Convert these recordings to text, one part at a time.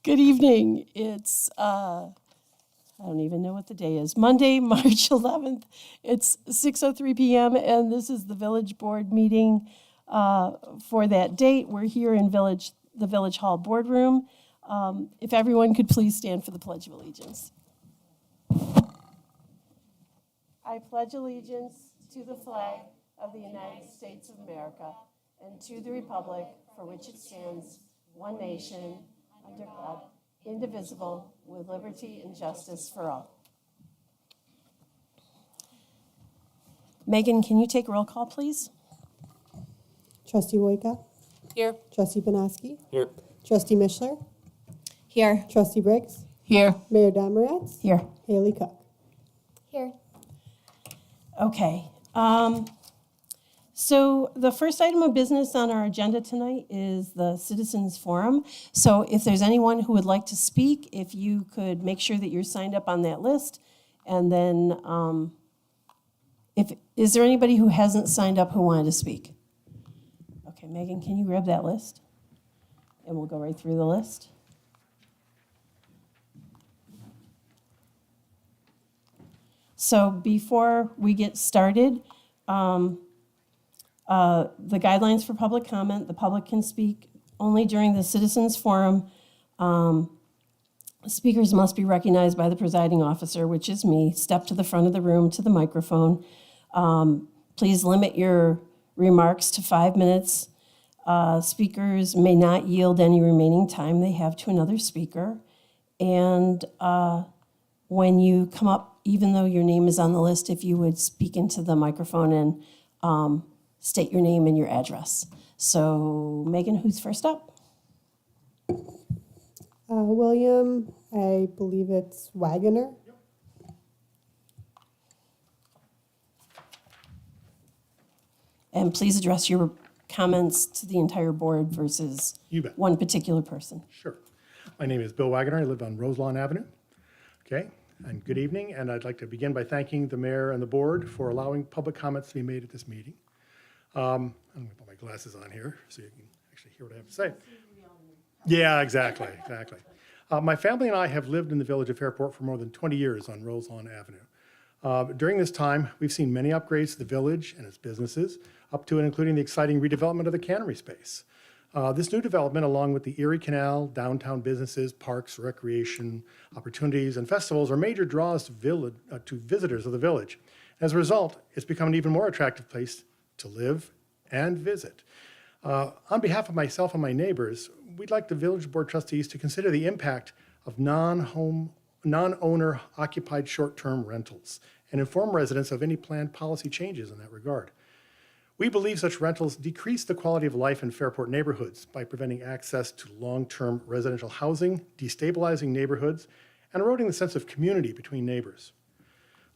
Good evening. It's, I don't even know what the day is. Monday, March 11th. It's 6:03 p.m. and this is the Village Board meeting for that date. We're here in the Village Hall Boardroom. If everyone could please stand for the Pledge of Allegiance. I pledge allegiance to the flag of the United States of America and to the republic for which it stands, one nation, under God, indivisible, with liberty and justice for all. Megan, can you take roll call, please? Trustee Wojka? Here. Trustee Banaski? Here. Trustee Mishler? Here. Trustee Briggs? Here. Mayor Domeretz? Here. Haley Cook? Here. Okay. So the first item of business on our agenda tonight is the Citizens Forum. So if there's anyone who would like to speak, if you could make sure that you're signed up on that list. And then, is there anybody who hasn't signed up who wanted to speak? Okay, Megan, can you grab that list? And we'll go right through the list. So before we get started, the guidelines for public comment: the public can speak only during the Citizens Forum. Speakers must be recognized by the presiding officer, which is me. Step to the front of the room to the microphone. Please limit your remarks to 5 minutes. Speakers may not yield any remaining time they have to another speaker. And when you come up, even though your name is on the list, if you would speak into the microphone and state your name and your address. So, Megan, who's first up? William, I believe it's Wagoner. And please address your comments to the entire board versus You bet. one particular person. Sure. My name is Bill Wagoner. I live on Roselawn Avenue. Okay, and good evening. And I'd like to begin by thanking the mayor and the board for allowing public comments to be made at this meeting. I'm going to put my glasses on here so you can actually hear what I have to say. Yeah, exactly. My family and I have lived in the village of Fairport for more than 20 years on Roselawn Avenue. During this time, we've seen many upgrades to the village and its businesses, up to and including the exciting redevelopment of the cannery space. This new development, along with the Erie Canal, downtown businesses, parks, recreation, opportunities, and festivals, are major draws to visitors of the village. As a result, it's become an even more attractive place to live and visit. On behalf of myself and my neighbors, we'd like the Village Board trustees to consider the impact of non-owner occupied short-term rentals and inform residents of any planned policy changes in that regard. We believe such rentals decrease the quality of life in Fairport neighborhoods by preventing access to long-term residential housing, destabilizing neighborhoods, and eroding the sense of community between neighbors.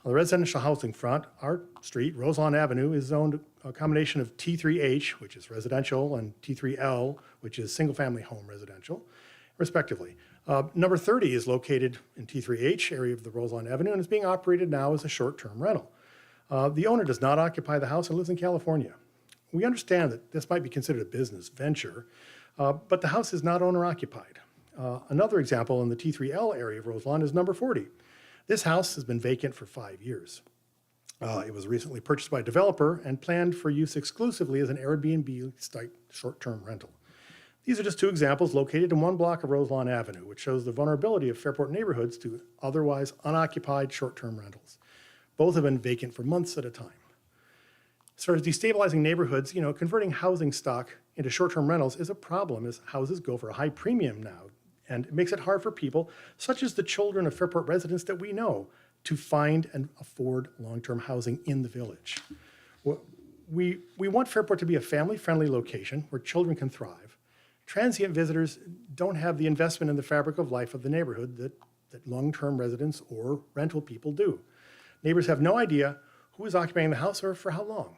On the residential housing front, our street, Roselawn Avenue, is zoned a combination of T3H, which is residential, and T3L, which is single-family home residential, respectively. Number 30 is located in T3H, area of the Roselawn Avenue, and is being operated now as a short-term rental. The owner does not occupy the house and lives in California. We understand that this might be considered a business venture, but the house is not owner-occupied. Another example in the T3L area of Roselawn is number 40. This house has been vacant for 5 years. It was recently purchased by a developer and planned for use exclusively as an Airbnb-type short-term rental. These are just two examples located in one block of Roselawn Avenue, which shows the vulnerability of Fairport neighborhoods to otherwise unoccupied short-term rentals. Both have been vacant for months at a time. As far as destabilizing neighborhoods, converting housing stock into short-term rentals is a problem as houses go for a high premium now, and it makes it hard for people, such as the children of Fairport residents that we know, to find and afford long-term housing in the village. We want Fairport to be a family-friendly location where children can thrive. Transient visitors don't have the investment in the fabric of life of the neighborhood that long-term residents or rental people do. Neighbors have no idea who is occupying the house or for how long.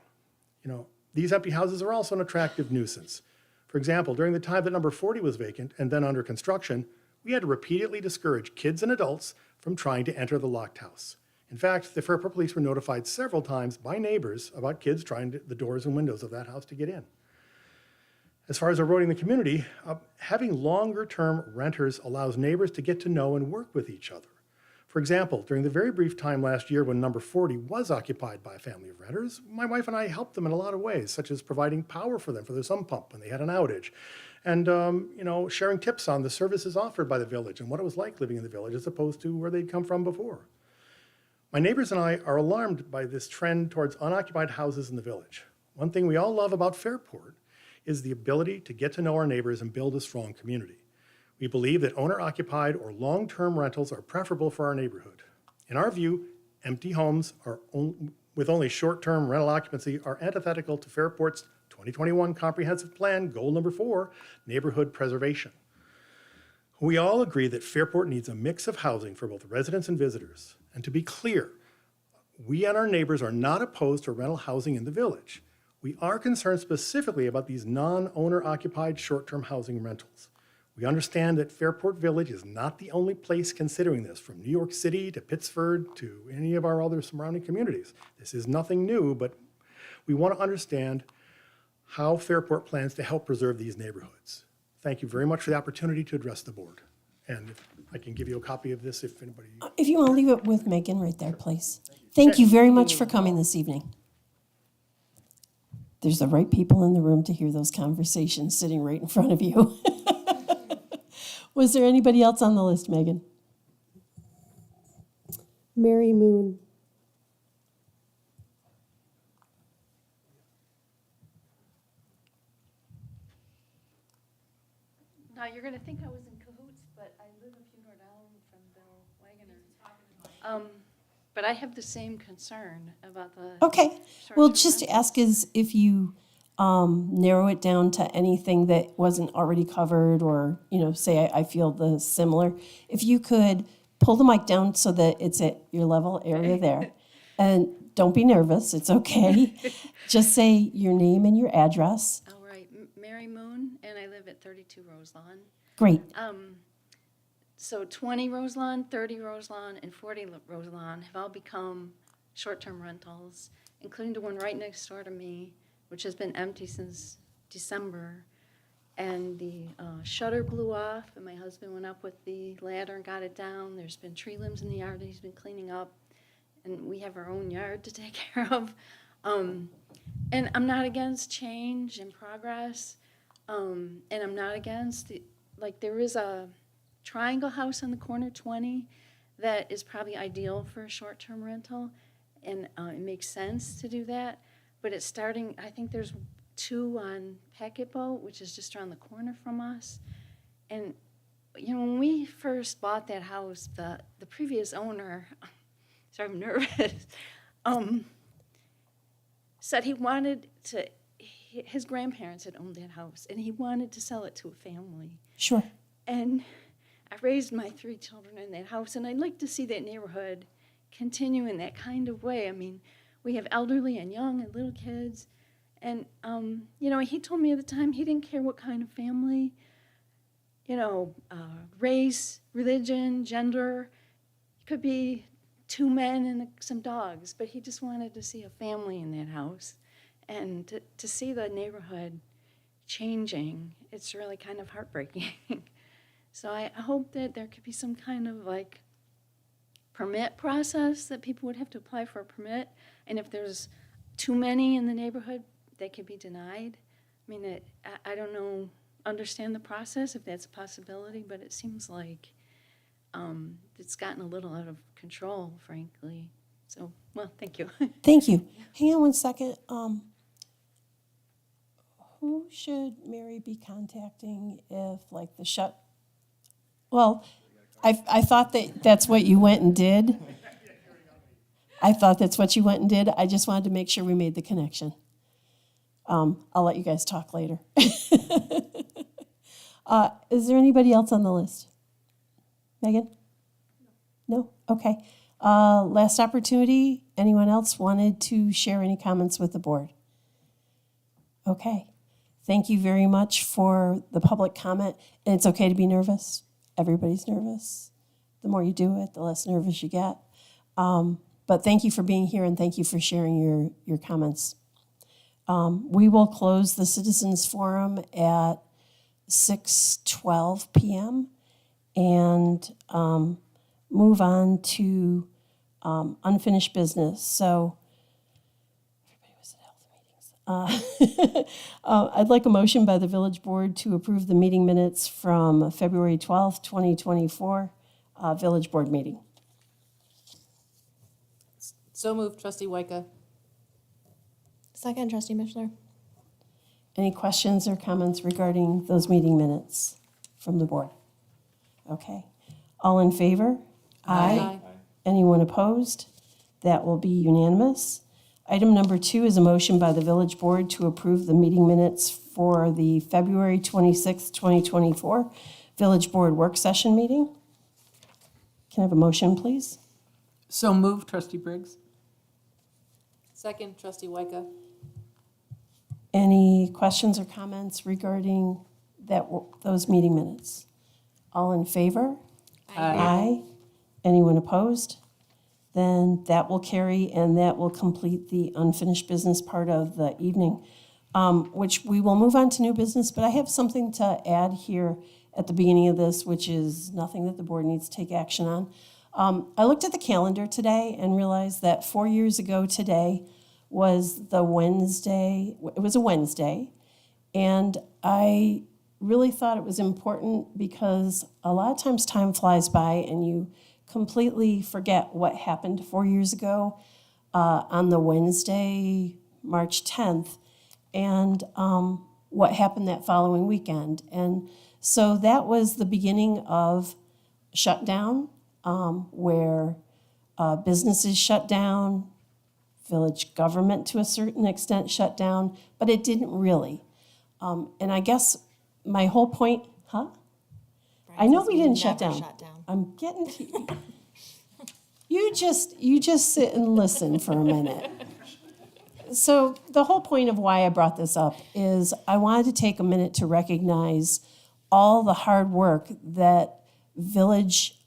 These empty houses are also an attractive nuisance. For example, during the time that number 40 was vacant and then under construction, we had to repeatedly discourage kids and adults from trying to enter the locked house. In fact, the Fairport police were notified several times by neighbors about kids trying the doors and windows of that house to get in. As far as eroding the community, having longer-term renters allows neighbors to get to know and work with each other. For example, during the very brief time last year when number 40 was occupied by a family of renters, my wife and I helped them in a lot of ways, such as providing power for them for their sump pump when they had an outage, and sharing tips on the services offered by the village and what it was like living in the village as opposed to where they'd come from before. My neighbors and I are alarmed by this trend towards unoccupied houses in the village. One thing we all love about Fairport is the ability to get to know our neighbors and build a strong community. We believe that owner-occupied or long-term rentals are preferable for our neighborhood. In our view, empty homes with only short-term rental occupancy are antithetical to Fairport's 2021 Comprehensive Plan, goal number 4, neighborhood preservation. We all agree that Fairport needs a mix of housing for both residents and visitors. And to be clear, we and our neighbors are not opposed to rental housing in the village. We are concerned specifically about these non-owner occupied short-term housing rentals. We understand that Fairport Village is not the only place considering this, from New York City to Pittsford to any of our other surrounding communities. This is nothing new, but we want to understand how Fairport plans to help preserve these neighborhoods. Thank you very much for the opportunity to address the board. And if I can give you a copy of this if anybody... If you want to leave it with Megan right there, please. Thank you very much for coming this evening. There's the right people in the room to hear those conversations sitting right in front of you. Was there anybody else on the list, Megan? Mary Moon. Now, you're going to think I was in cahoots, but I live a few more down from Bill Wagoner. But I have the same concern about the. Okay. Well, short-term just rentals. ask is if you narrow it down to anything that wasn't already covered or, say I feel the similar. If you could pull the mic down so that it's at your level area there. And don't be nervous. It's okay. Just say your name and your address. All right, Mary Moon, and I live at 32 Roselawn. Great. So 20 Roselawn, 30 Roselawn, and 40 Roselawn have all become short-term rentals, including the one right next door to me, which has been empty since December. And the shutter blew off, and my husband went up with the ladder and got it down. There's been tree limbs in the yard that he's been cleaning up, and we have our own yard to take care of. And I'm not against change and progress, and I'm not against, there is a triangle house on the corner, 20, that is probably ideal for a short-term rental, and it makes sense to do that. But it's starting, I think there's 2 on Packet Boat, which is just around the corner from us. And, when we first bought that house, the previous owner, sorry, I'm nervous, said he wanted to, his grandparents had owned that house, and he wanted to sell it to a family. Sure. And I raised my 3 children in that house, and I'd like to see that neighborhood continue in that kind of way. I mean, we have elderly and young and little kids. And, he told me at the time he didn't care what kind of family, race, religion, gender. It could be 2 men and some dogs, but he just wanted to see a family in that house. And to see the neighborhood changing, it's really kind of heartbreaking. So I hope that there could be some kind of permit process that people would have to apply for a permit. And if there's too many in the neighborhood, they could be denied. I mean, I don't understand the process, if that's a possibility, but it seems like it's gotten a little out of control, frankly. So, thank you. Thank you. Hang on one second. Who should Mary be contacting if the shut? Well, I thought that's what you went and did. I thought that's what you went and did. I just wanted to make sure we made the connection. I'll let you guys talk later. Is there anybody else on the list? Megan? No? Okay. Last opportunity. Anyone else wanted to share any comments with the board? Okay. Thank you very much for the public comment. And it's okay to be nervous. Everybody's nervous. The more you do it, the less nervous you get. But thank you for being here, and thank you for sharing your comments. We will close the Citizens Forum at 6:12 p.m. and move on to unfinished business. So everybody was at health meetings. I'd like a motion by the village board to approve the meeting minutes from February 12th, 2024, village board meeting. So moved, trustee Wyka. Second, trustee Mishler. Any questions or comments regarding those meeting minutes from the board? Okay. All in favor? Aye. Anyone opposed? That will be unanimous. Item number 2 is a motion by the village board to approve the meeting minutes for the February 26th, 2024 village board work session meeting. Can I have a motion, please? So moved, trustee Briggs. Second, trustee Wyka. Any questions or comments regarding those meeting minutes? All in favor? Aye. Anyone opposed? Then that will carry, and that will complete the unfinished business part of the evening, which we will move on to new business, but I have something to add here at the beginning of this, which is nothing that the board needs to take action on. I looked at the calendar today and realized that 4 years ago today was the Wednesday, it was a Wednesday, and I really thought it was important because a lot of times time flies by and you completely forget what happened 4 years ago on the Wednesday, March 10th, and what happened that following weekend. And so that was the beginning of shutdown, where businesses shut down, village government to a certain extent shut down, but it didn't really. And I guess my whole point, I know we didn't shut down. I'm getting to you. You just sit and listen for a minute. So the whole point of why I brought this up is I wanted to take a minute to recognize all the hard work that village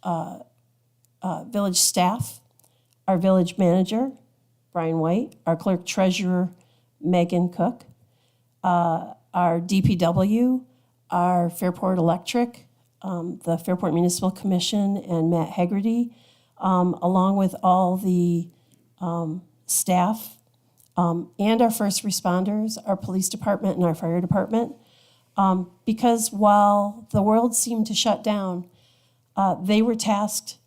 staff, our village manager, Brian White, our clerk treasurer, Megan Cook, our DPW, our Fairport Electric, the Fairport Municipal Commission, and Matt Hegarty, along with all the staff, and our first responders, our police department and our fire department, because while the world seemed to shut down, they were tasked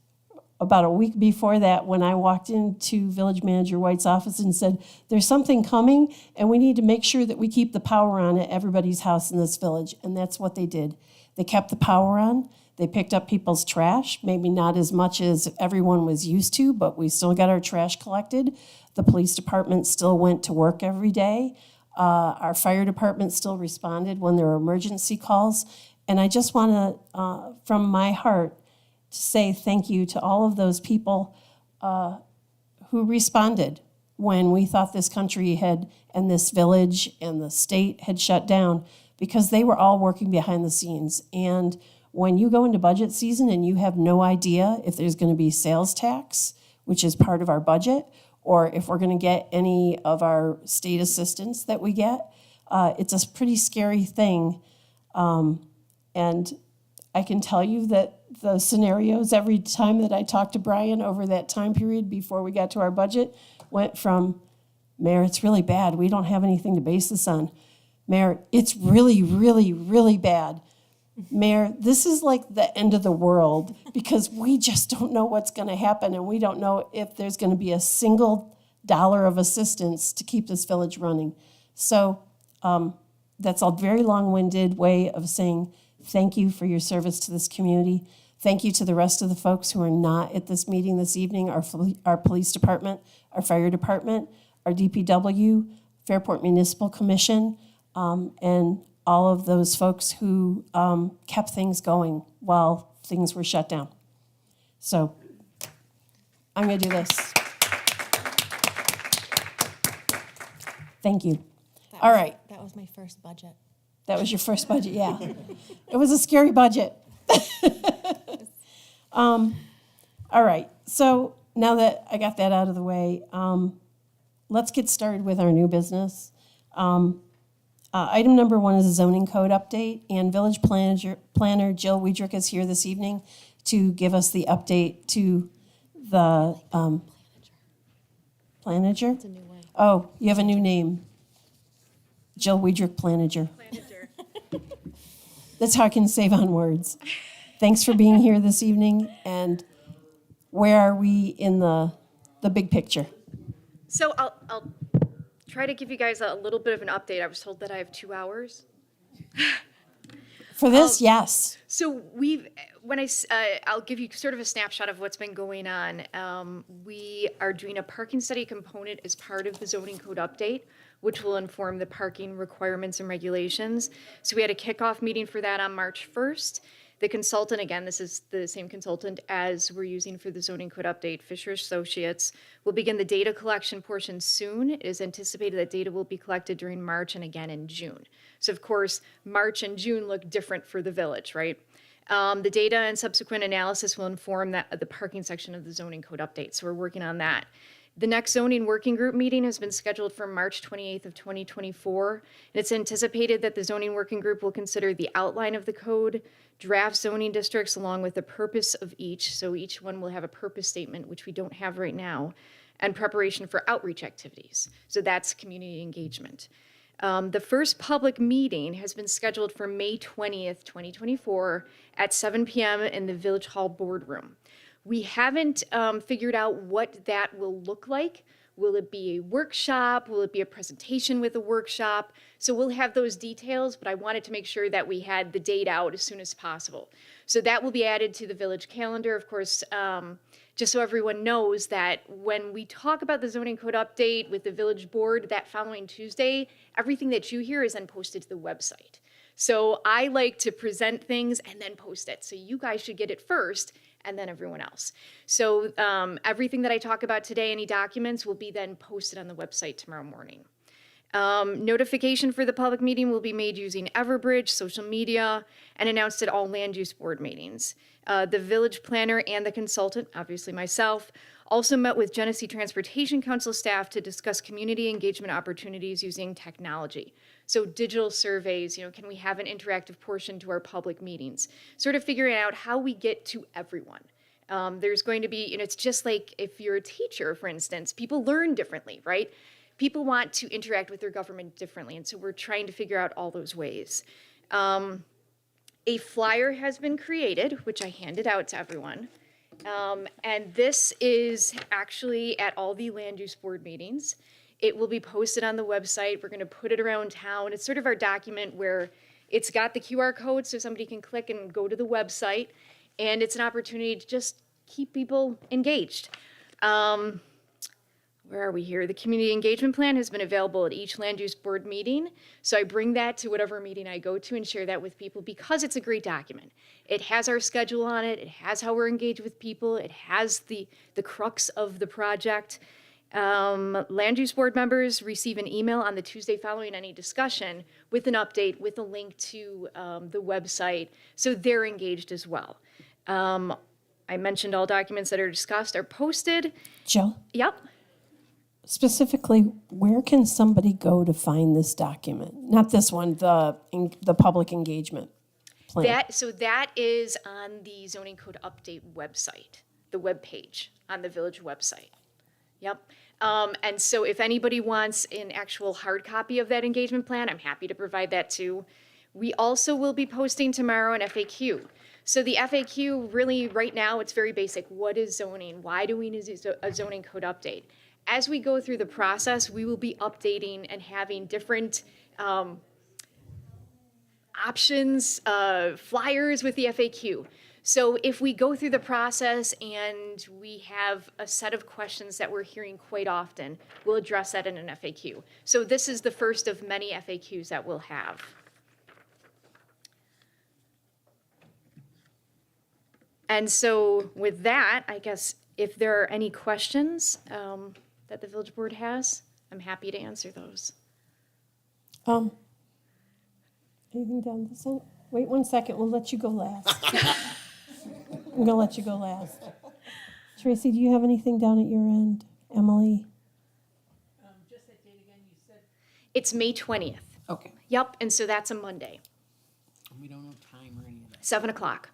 about a week before that when I walked into Village Manager White's office and said, there's something coming and we need to make sure that we keep the power on at everybody's house in this village. And that's what they did. They kept the power on. They picked up people's trash, maybe not as much as everyone was used to, but we still got our trash collected. The police department still went to work every day. Our fire department still responded when there were emergency calls. And I just want to, from my heart, to say thank you to all of those people who responded when we thought this country had, and this village and the state had shut down, because they were all working behind the scenes. And when you go into budget season and you have no idea if there's going to be sales tax, which is part of our budget, or if we're going to get any of our state assistance that we get, it's a pretty scary thing. And I can tell you that the scenarios every time that I talked to Brian over that time period before we got to our budget went from, Mayor, it's really bad. We don't have anything to base this on. Mayor, it's really, really, really bad. Mayor, this is like the end of the world because we just don't know what's going to happen, and we don't know if there's going to be a single dollar of assistance to keep this village running. So that's a very long-winded way of saying thank you for your service to this community. Thank you to the rest of the folks who are not at this meeting this evening, our police department, our fire department, our DPW, Fairport Municipal Commission, and all of those folks who kept things going while things were shut down. So I'm going to do this. Thank you. All right. That was my first budget. That was your first budget, yeah. It was a scary budget. All right, so now that I got that out of the way, let's get started with our new business. Item number 1 is a zoning code update, and Village Planner Jill Weidrich is here this evening to give us the update to the, Planager? It's a new word. Oh, you have a new name. Jill Weidrich Planager. That's how I can save on words. Thanks for being here this evening, and where are we in the big picture? So I'll try to give you guys a little bit of an update. I was told that I have 2 hours. For this, yes. So I'll give you sort of a snapshot of what's been going on. We are doing a parking study component as part of the zoning code update, which will inform the parking requirements and regulations. So we had a kickoff meeting for that on March 1st. The consultant, again, this is the same consultant as we're using for the zoning code update, Fisher Associates, will begin the data collection portion soon. It is anticipated that data will be collected during March and again in June. So of course, March and June look different for the village, right? The data and subsequent analysis will inform the parking section of the zoning code update. So we're working on that. The next zoning working group meeting has been scheduled for March 28th of 2024. And it's anticipated that the zoning working group will consider the outline of the code, draft zoning districts along with the purpose of each. So each one will have a purpose statement, which we don't have right now, and preparation for outreach activities. So that's community engagement. The first public meeting has been scheduled for May 20th, 2024 at 7 p.m. in the Village Hall boardroom. We haven't figured out what that will look like. Will it be a workshop? Will it be a presentation with a workshop? So we'll have those details, but I wanted to make sure that we had the date out as soon as possible. So that will be added to the village calendar, of course, just so everyone knows that when we talk about the zoning code update with the village board that following Tuesday, everything that you hear is then posted to the website. So I like to present things and then post it. So you guys should get it first and then everyone else. So everything that I talk about today, any documents, will be then posted on the website tomorrow morning. Notification for the public meeting will be made using Everbridge, social media, and announced at all land use board meetings. The village planner and the consultant, obviously myself, also met with Genesee Transportation Council staff to discuss community engagement opportunities using technology. So digital surveys, can we have an interactive portion to our public meetings? Sort of figuring out how we get to everyone. There's going to be, it's just like if you're a teacher, for instance, people learn differently, right? People want to interact with their government differently, and so we're trying to figure out all those ways. A flyer has been created, which I handed out to everyone. And this is actually at all the land use board meetings. It will be posted on the website. We're going to put it around town. It's sort of our document where it's got the QR code so somebody can click and go to the website. And it's an opportunity to just keep people engaged. Where are we here? The community engagement plan has been available at each land use board meeting. So I bring that to whatever meeting I go to and share that with people because it's a great document. It has our schedule on it. It has how we're engaged with people. It has the crux of the project. Land use board members receive an email on the Tuesday following any discussion with an update, with a link to the website. So they're engaged as well. I mentioned all documents that are discussed are posted. Jill, Yep. specifically, where can somebody go to find this document? Not this one, the public engagement plan. That is on the zoning code update website, the web page on the village website. Yep. And so if anybody wants an actual hard copy of that engagement plan, I'm happy to provide that too. We also will be posting tomorrow an FAQ. So the FAQ really right now, it's very basic. What is zoning? Why do we need a zoning code update? As we go through the process, we will be updating and having different options, flyers with the FAQ. So if we go through the process and we have a set of questions that we're hearing quite often, we'll address that in an FAQ. So this is the first of many FAQs that we'll have. And so with that, I guess if there are any questions that the village board has, I'm happy to answer those. Anything down this end? Wait 1 second, we'll let you go last. I'm gonna let you go last. Tracy, do you have anything down at your end? Emily? Just that date again, you said. It's May 20th. Okay. Yep, and so that's a Monday, We don't know time or any of that. 7 o'clock.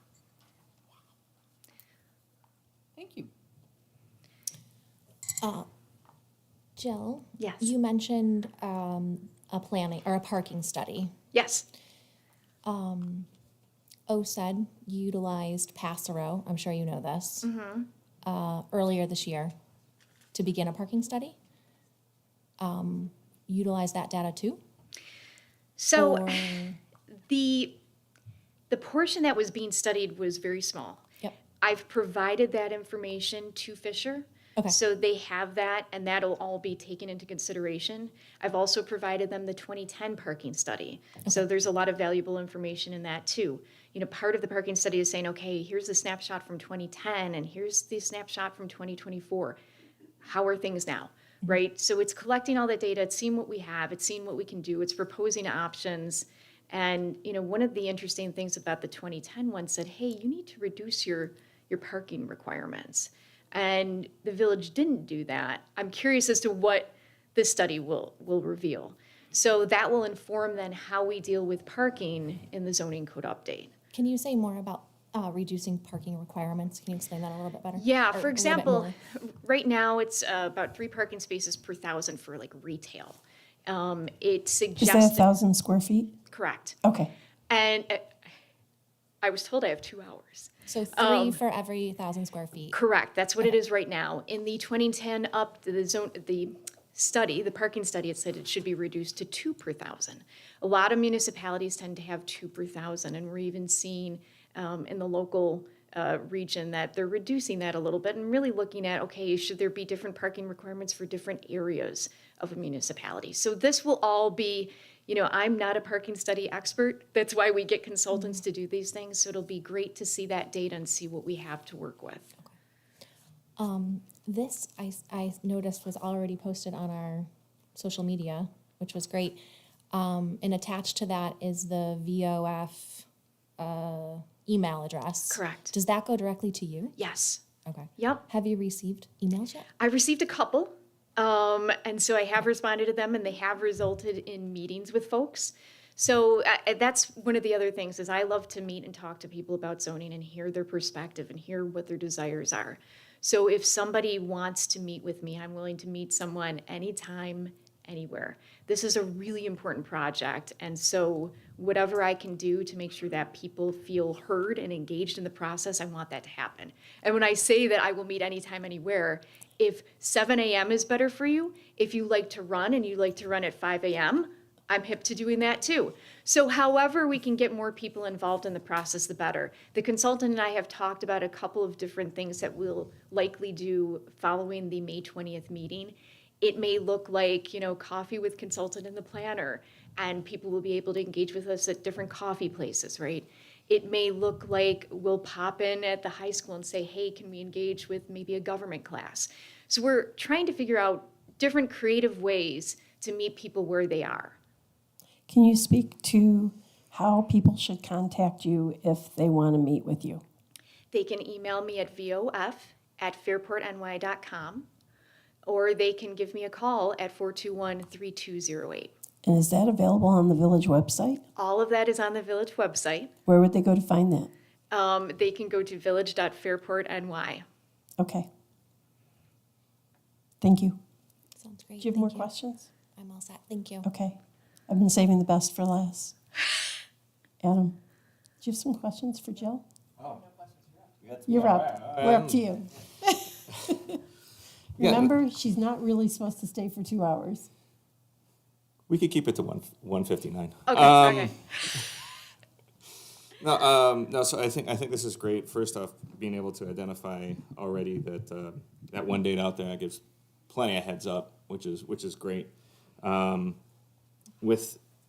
Thank you. Jill? Yes. You mentioned a planning or a parking study. Yes, OSED utilized Passero, I'm sure you know this, earlier this year to begin a parking study. Utilize that data too? so Or- the portion that was being studied was very small. Yep. I've provided that information to Fisher. Okay. So they have that, and that'll all be taken into consideration. I've also provided them the 2010 parking study. So there's a lot of valuable information in that too. You know, part of the parking study is saying, okay, here's the snapshot from 2010, and here's the snapshot from 2024. How are things now, right? So it's collecting all that data, it's seeing what we have, it's seeing what we can do, it's proposing options. And, you know, one of the interesting things about the 2010 one said, hey, you need to reduce your parking requirements. And the village didn't do that. I'm curious as to what this study will reveal. So that will inform then how we deal with parking in the zoning code update. Can you say more about reducing parking requirements? Can you explain that a little bit better? Yeah, Or a for little bit example, more? right now it's about 3 parking spaces per 1,000 for like retail. It Is that suggests, 1,000 square feet? correct. Okay. And I was told I have 2 hours. So 3 for every 1,000 square feet. Correct, that's what it is right now. In the 2010 the study, the parking study, it said it should be reduced to 2 per 1,000. A lot of municipalities tend to have 2 per 1,000, and we're even seeing in the local region that they're reducing that a little bit and really looking at, okay, should there be different parking requirements for different areas of a municipality? So this will all be, you know, I'm not a parking study expert. That's why we get consultants to do these things. So it'll be great to see that data and see what we have to work with. This, I noticed, was already posted on our social media, which was great. And attached to that is the VOF email address. Correct. Does that go directly to you? Yes. Okay. Yep. Have you received emails yet? I received a couple, and so I have responded to them, and they have resulted in meetings with folks. So that's one of the other things is I love to meet and talk to people about zoning and hear their perspective and hear what their desires are. So if somebody wants to meet with me, I'm willing to meet someone anytime, anywhere. This is a really important project, and so whatever I can do to make sure that people feel heard and engaged in the process, I want that to happen. And when I say that I will meet anytime, anywhere, if 7 a.m. is better for you, if you like to run and you like to run at 5 a.m., I'm hip to doing that too. So however we can get more people involved in the process, the better. The consultant and I have talked about a couple of different things that we'll likely do following the May 20th meeting. It may look like, you know, coffee with consultant and the planner, and people will be able to engage with us at different coffee places, right? It may look like we'll pop in at the high school and say, hey, can we engage with maybe a government class? So we're trying to figure out different creative ways to meet people where they are. Can you speak to how people should contact you if they want to meet with you? They can email me at vof@fairportny.com, or they can give me a call at 421-3208. And is that available on the village website? All of that is on the village website. Where would they go to find that? They can go to village.fairportny. Okay. Thank you. Sounds great. Do you have Thank more questions? I'm all set. Thank you. Okay. I've been saving the best for last. Adam, do you have some questions for Jill? You're up. We're up to you. Remember, she's not really supposed to stay for 2 hours. We could keep it to 1:59. Okay, okay. No. So I think this is great. First off, being able to identify already that that one date out there gives plenty of heads up, which is great. And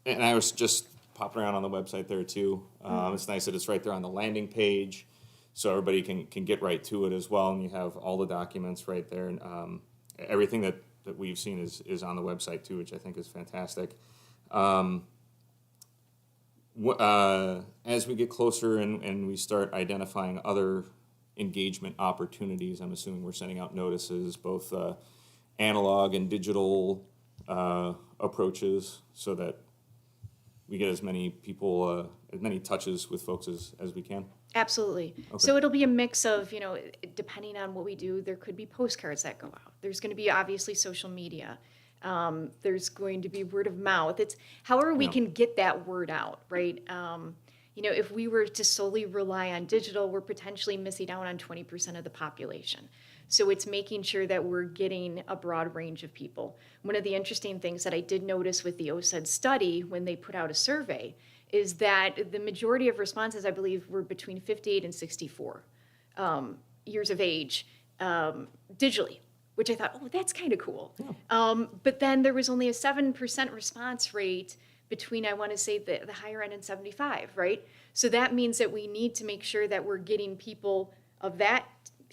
I was just popping around on the website there too. It's nice that it's right there on the landing page, so everybody can get right to it as well. And you have all the documents right there, and everything that we've seen is on the website too, which I think is fantastic. As we get closer and we start identifying other engagement opportunities, I'm assuming we're sending out notices, both analog and digital, approaches so that we get as many people, as many touches with folks as we can? Absolutely. So it'll be a mix of, depending on what we do, there could be postcards that go out. There's going to be obviously social media. There's going to be word of mouth. It's however we can get that word out, right? If we were to solely rely on digital, we're potentially missing out on 20% of the population. So it's making sure that we're getting a broad range of people. One of the interesting things that I did notice with the OSED study when they put out a survey is that the majority of responses, I believe, were between 58 and 64 years of age digitally, which I thought, oh, that's kind of cool. But then there was only a 7% response rate between, I want to say, the higher end and 75, right? So that means that we need to make sure that we're getting people of that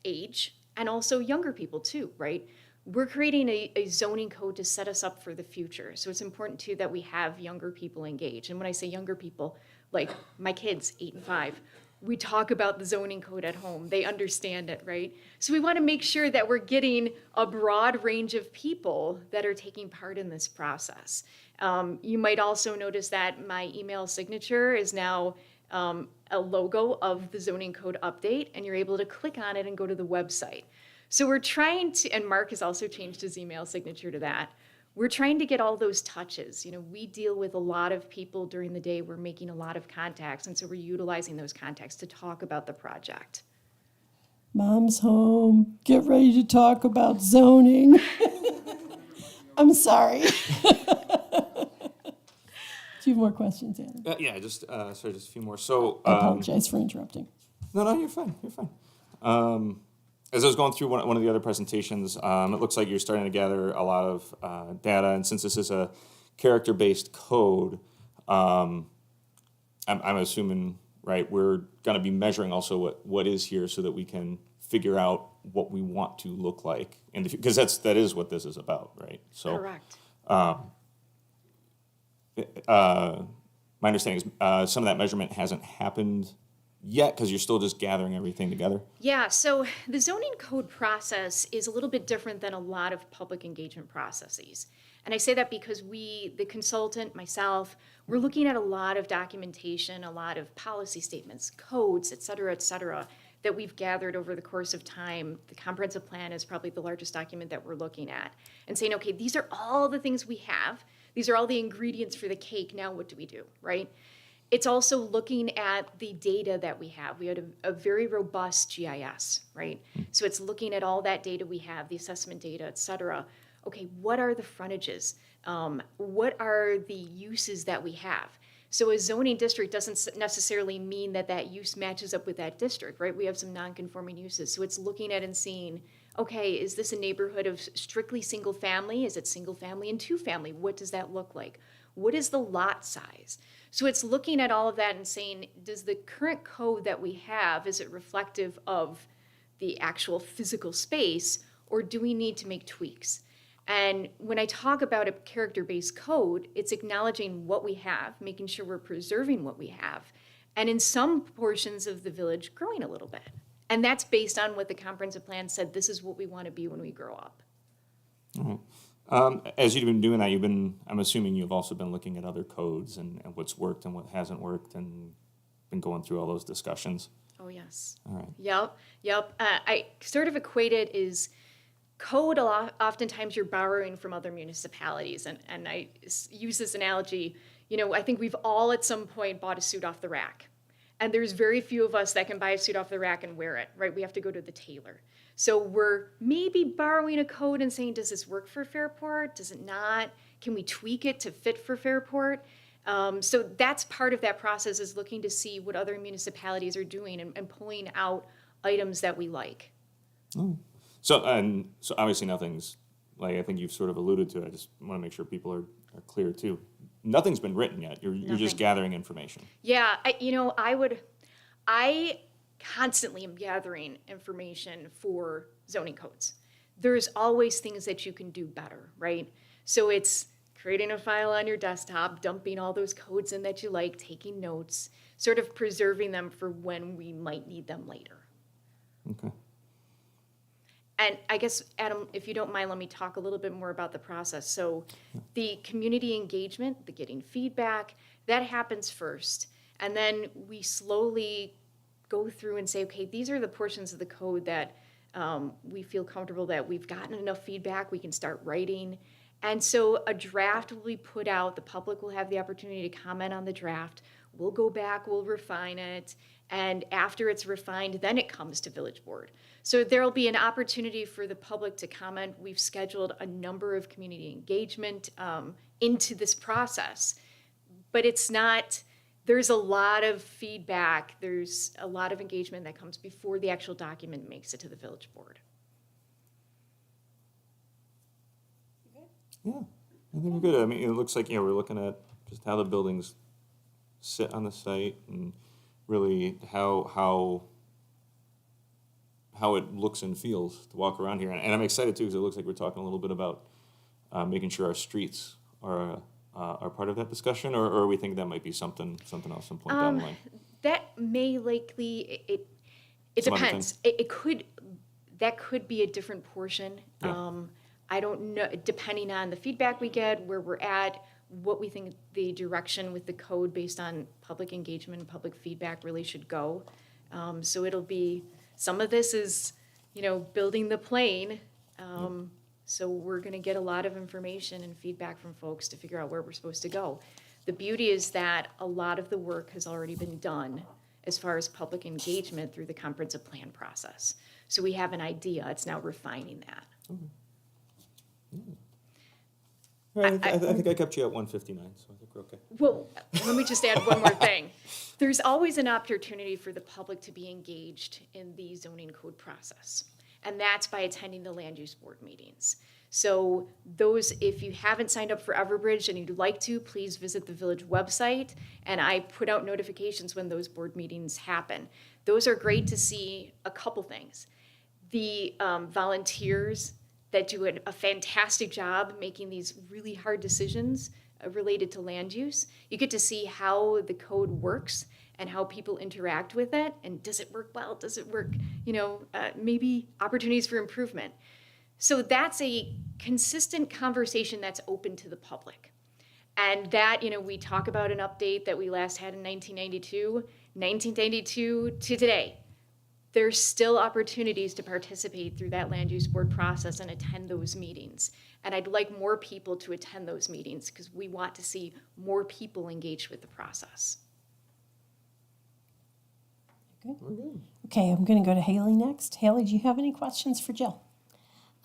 age and also younger people too, right? We're creating a zoning code to set us up for the future. So it's important too that we have younger people engaged. And when I say younger people, like my kids, 8 and 5, we talk about the zoning code at home. They understand it, right? So we want to make sure that we're getting a broad range of people that are taking part in this process. You might also notice that my email signature is now a logo of the zoning code update, and you're able to click on it and go to the website. So we're trying to, and Mark has also changed his email signature to that. We're trying to get all those touches. We deal with a lot of people during the day. We're making a lot of contacts, and so we're utilizing those contacts to talk about the project. Mom's home. Get ready to talk about zoning. I'm sorry. Do you have more questions, Adam? Yeah, just a few more. So I apologize for interrupting. No, you're fine. You're fine. As I was going through one of the other presentations, it looks like you're starting to gather a lot of data, and since this is a character-based code, I'm assuming, right, we're going to be measuring also what is here so that we can figure out what we want to look like, because that is what this is about, right? So, Correct. my understanding is some of that measurement hasn't happened yet because you're still just gathering everything together. Yeah, so the zoning code process is a little bit different than a lot of public engagement processes. And I say that because we, the consultant, myself, we're looking at a lot of documentation, a lot of policy statements, codes, et cetera, that we've gathered over the course of time. The comprehensive plan is probably the largest document that we're looking at and saying, okay, these are all the things we have. These are all the ingredients for the cake. Now what do we do, right? It's also looking at the data that we have. We had a very robust GIS, right? So it's looking at all that data we have, the assessment data, et cetera. Okay, what are the frontages? What are the uses that we have? So a zoning district doesn't necessarily mean that use matches up with that district, right? We have some non-conforming uses. So it's looking at and seeing, okay, is this a neighborhood of strictly single family? Is it single family and 2-family? What does that look like? What is the lot size? So it's looking at all of that and saying, does the current code that we have, is it reflective of the actual physical space, or do we need to make tweaks? And when I talk about a character-based code, it's acknowledging what we have, making sure we're preserving what we have, and in some portions of the village, growing a little bit. And that's based on what the comprehensive plan said, this is what we want to be when we grow up. All right. As you've been doing that, I'm assuming you've also been looking at other codes and what's worked and what hasn't worked and been going through all those discussions. Oh, yes. All right. Yep. I sort of equate it is code, oftentimes you're borrowing from other municipalities. And I use this analogy, I think we've all at some point bought a suit off the rack. And there's very few of us that can buy a suit off the rack and wear it, right? We have to go to the tailor. So we're maybe borrowing a code and saying, does this work for Fairport? Does it not? Can we tweak it to fit for Fairport? So that's part of that process, is looking to see what other municipalities are doing and pulling out items that we like. Oh. So obviously nothing's, like I think you've sort of alluded to, I just want to make sure people are clear too. Nothing's been written yet. You're just gathering information. Yeah, I constantly am gathering information for zoning codes. There's always things that you can do better, right? So it's creating a file on your desktop, dumping all those codes in that you like, taking notes, sort of preserving them for when we might need them later. Okay. And I guess, Adam, if you don't mind, let me talk a little bit more about the process. So the community engagement, the getting feedback, that happens first. And then we slowly go through and say, okay, these are the portions of the code that we feel comfortable that we've gotten enough feedback, we can start writing. And so a draft will be put out, the public will have the opportunity to comment on the draft. We'll go back, we'll refine it, and after it's refined, then it comes to village board. So there'll be an opportunity for the public to comment. We've scheduled a number of community engagement into this process, but it's not, there's a lot of feedback, there's a lot of engagement that comes before the actual document makes it to the village board. Yeah, I think we're good. I mean, it looks like, we're looking at just how the buildings sit on the site and really how it looks and feels to walk around here. And I'm excited too, because it looks like we're talking a little bit about making sure our streets are part of that discussion, or we think that might be something else some point down the line. That may likely, it Some other depends. That could be a different portion. Yeah. I don't know, depending on the feedback we get, where we're at, what we think the direction with the code based on public engagement and public feedback really should go. So it'll be, some of this is, building the plane. So we're gonna get a lot of information and feedback from folks to figure out where we're supposed to go. The beauty is that a lot of the work has already been done as far as public engagement through the comprehensive plan process. So we have an idea, it's now refining that. All right, I think I kept you at 159, so I think we're okay. Well, let me just add one more thing. There's always an opportunity for the public to be engaged in the zoning code process, and that's by attending the land use board meetings. So those, if you haven't signed up for Everbridge and you'd like to, please visit the village website, and I put out notifications when those board meetings happen. Those are great to see a couple things. The volunteers that do a fantastic job making these really hard decisions related to land use. You get to see how the code works and how people interact with it, and does it work well? Does it work, maybe opportunities for improvement. So that's a consistent conversation that's open to the public. And that, we talk about an update that we last had in 1992 to today. There's still opportunities to participate through that land use board process and attend those meetings. And I'd like more people to attend those meetings because we want to see more people engaged with the process. Okay, I'm going to go to Haley next. Haley, do you have any questions for Jill?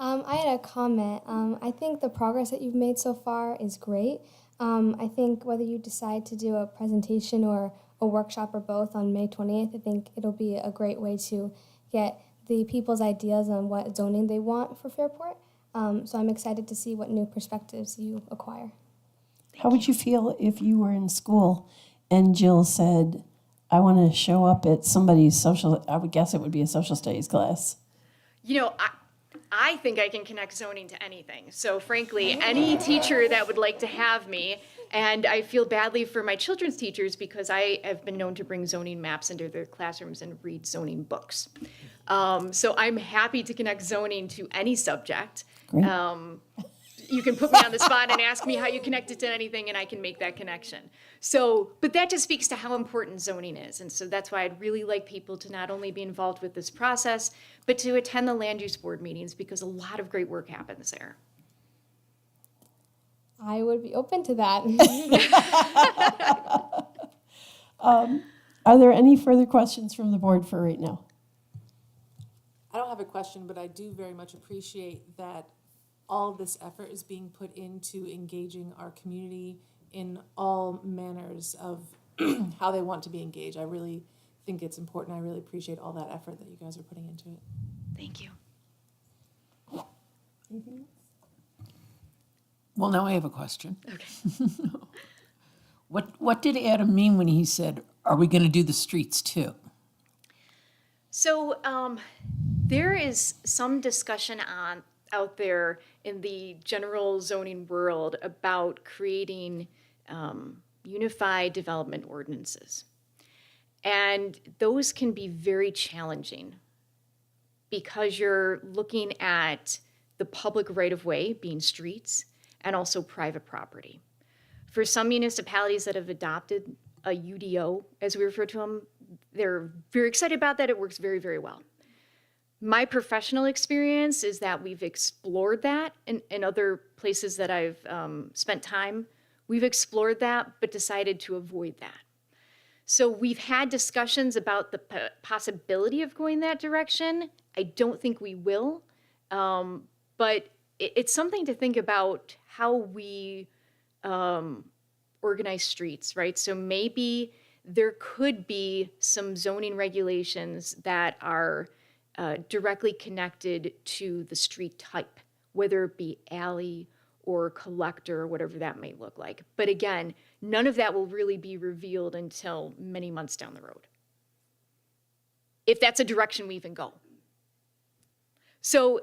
I had a comment. I think the progress that you've made so far is great. I think whether you decide to do a presentation or a workshop or both on May 20th, I think it'll be a great way to get the people's ideas on what zoning they want for Fairport. So I'm excited to see what new perspectives you acquire. How would you feel if you were in school and Jill said, I want to show up at somebody's I would guess it would be a social studies class. I think I can connect zoning to anything. So frankly, any teacher that would like to have me, and I feel badly for my children's teachers because I have been known to bring zoning maps into their classrooms and read zoning books. So I'm happy to connect zoning to any subject. Great. You can put me on the spot and ask me how you connect it to anything, and I can make that connection. So, but that just speaks to how important zoning is. And so that's why I'd really like people to not only be involved with this process, but to attend the land use board meetings because a lot of great work happens there. I would be open to that. Are there any further questions from the board for right now? I don't have a question, but I do very much appreciate that all of this effort is being put into engaging our community in all manners of how they want to be engaged. I really think it's important. I really appreciate all that effort that you guys are putting into it. Thank you. Well, now I have a question. Okay. What did Adam mean when he said, are we going to do the streets too? So there is some discussion out there in the general zoning world about creating unified development ordinances. And those can be very challenging because you're looking at the public right-of-way being streets and also private property. For some municipalities that have adopted a UDO, as we refer to them, they're very excited about that. It works very, very well. My professional experience is that we've explored that in other places that I've spent time. We've explored that, but decided to avoid that. So we've had discussions about the possibility of going that direction. I don't think we will, but it's something to think about how we organize streets, right? So maybe there could be some zoning regulations that are directly connected to the street type, whether it be alley or collector or whatever that may look like. But again, none of that will really be revealed until many months down the road, if that's a direction we even go. So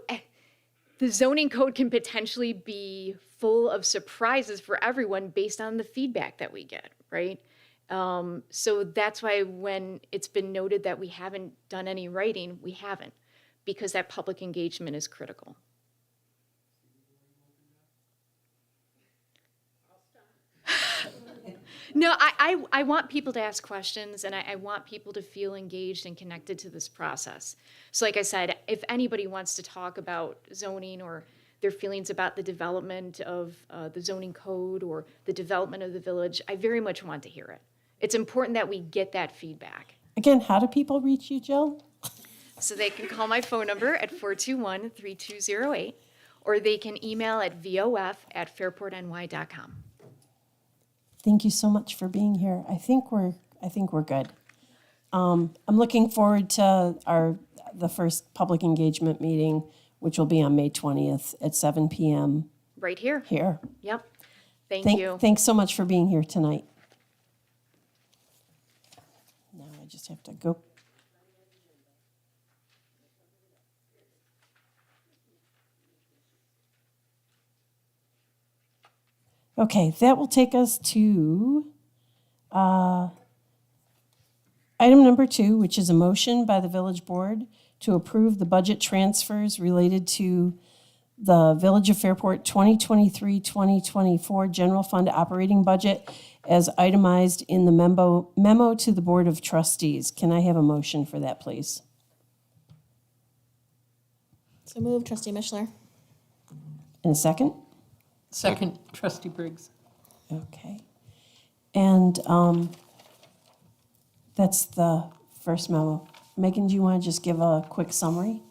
the zoning code can potentially be full of surprises for everyone based on the feedback that we get, right? So that's why when it's been noted that we haven't done any writing, we haven't, because that public engagement is critical. No, I want people to ask questions, and I want people to feel engaged and connected to this process. So like I said, if anybody wants to talk about zoning or their feelings about the development of the zoning code or the development of the village, I very much want to hear it. It's important that we get that feedback. Again, how do people reach you, Jill? So they can call my phone number at 421-3208, or they can email at vof@fairportny.com. Thank you so much for being here. I think we're good. I'm looking forward to the first public engagement meeting, which will be on May 20th at 7 p.m. Right here. here. Yep. Thank you. Thanks so much for being here tonight. Now I just have to go. Okay, that will take us to item number 2, which is a motion by the village board to approve the budget transfers related to the Village of Fairport 2023-2024 general fund operating budget as itemized in the memo to the Board of Trustees. Can I have a motion for that, please? So move, Trustee Mishler. In a second? Second, Trustee Briggs. Okay. And that's the first memo. Megan, do you want to just give a quick summary?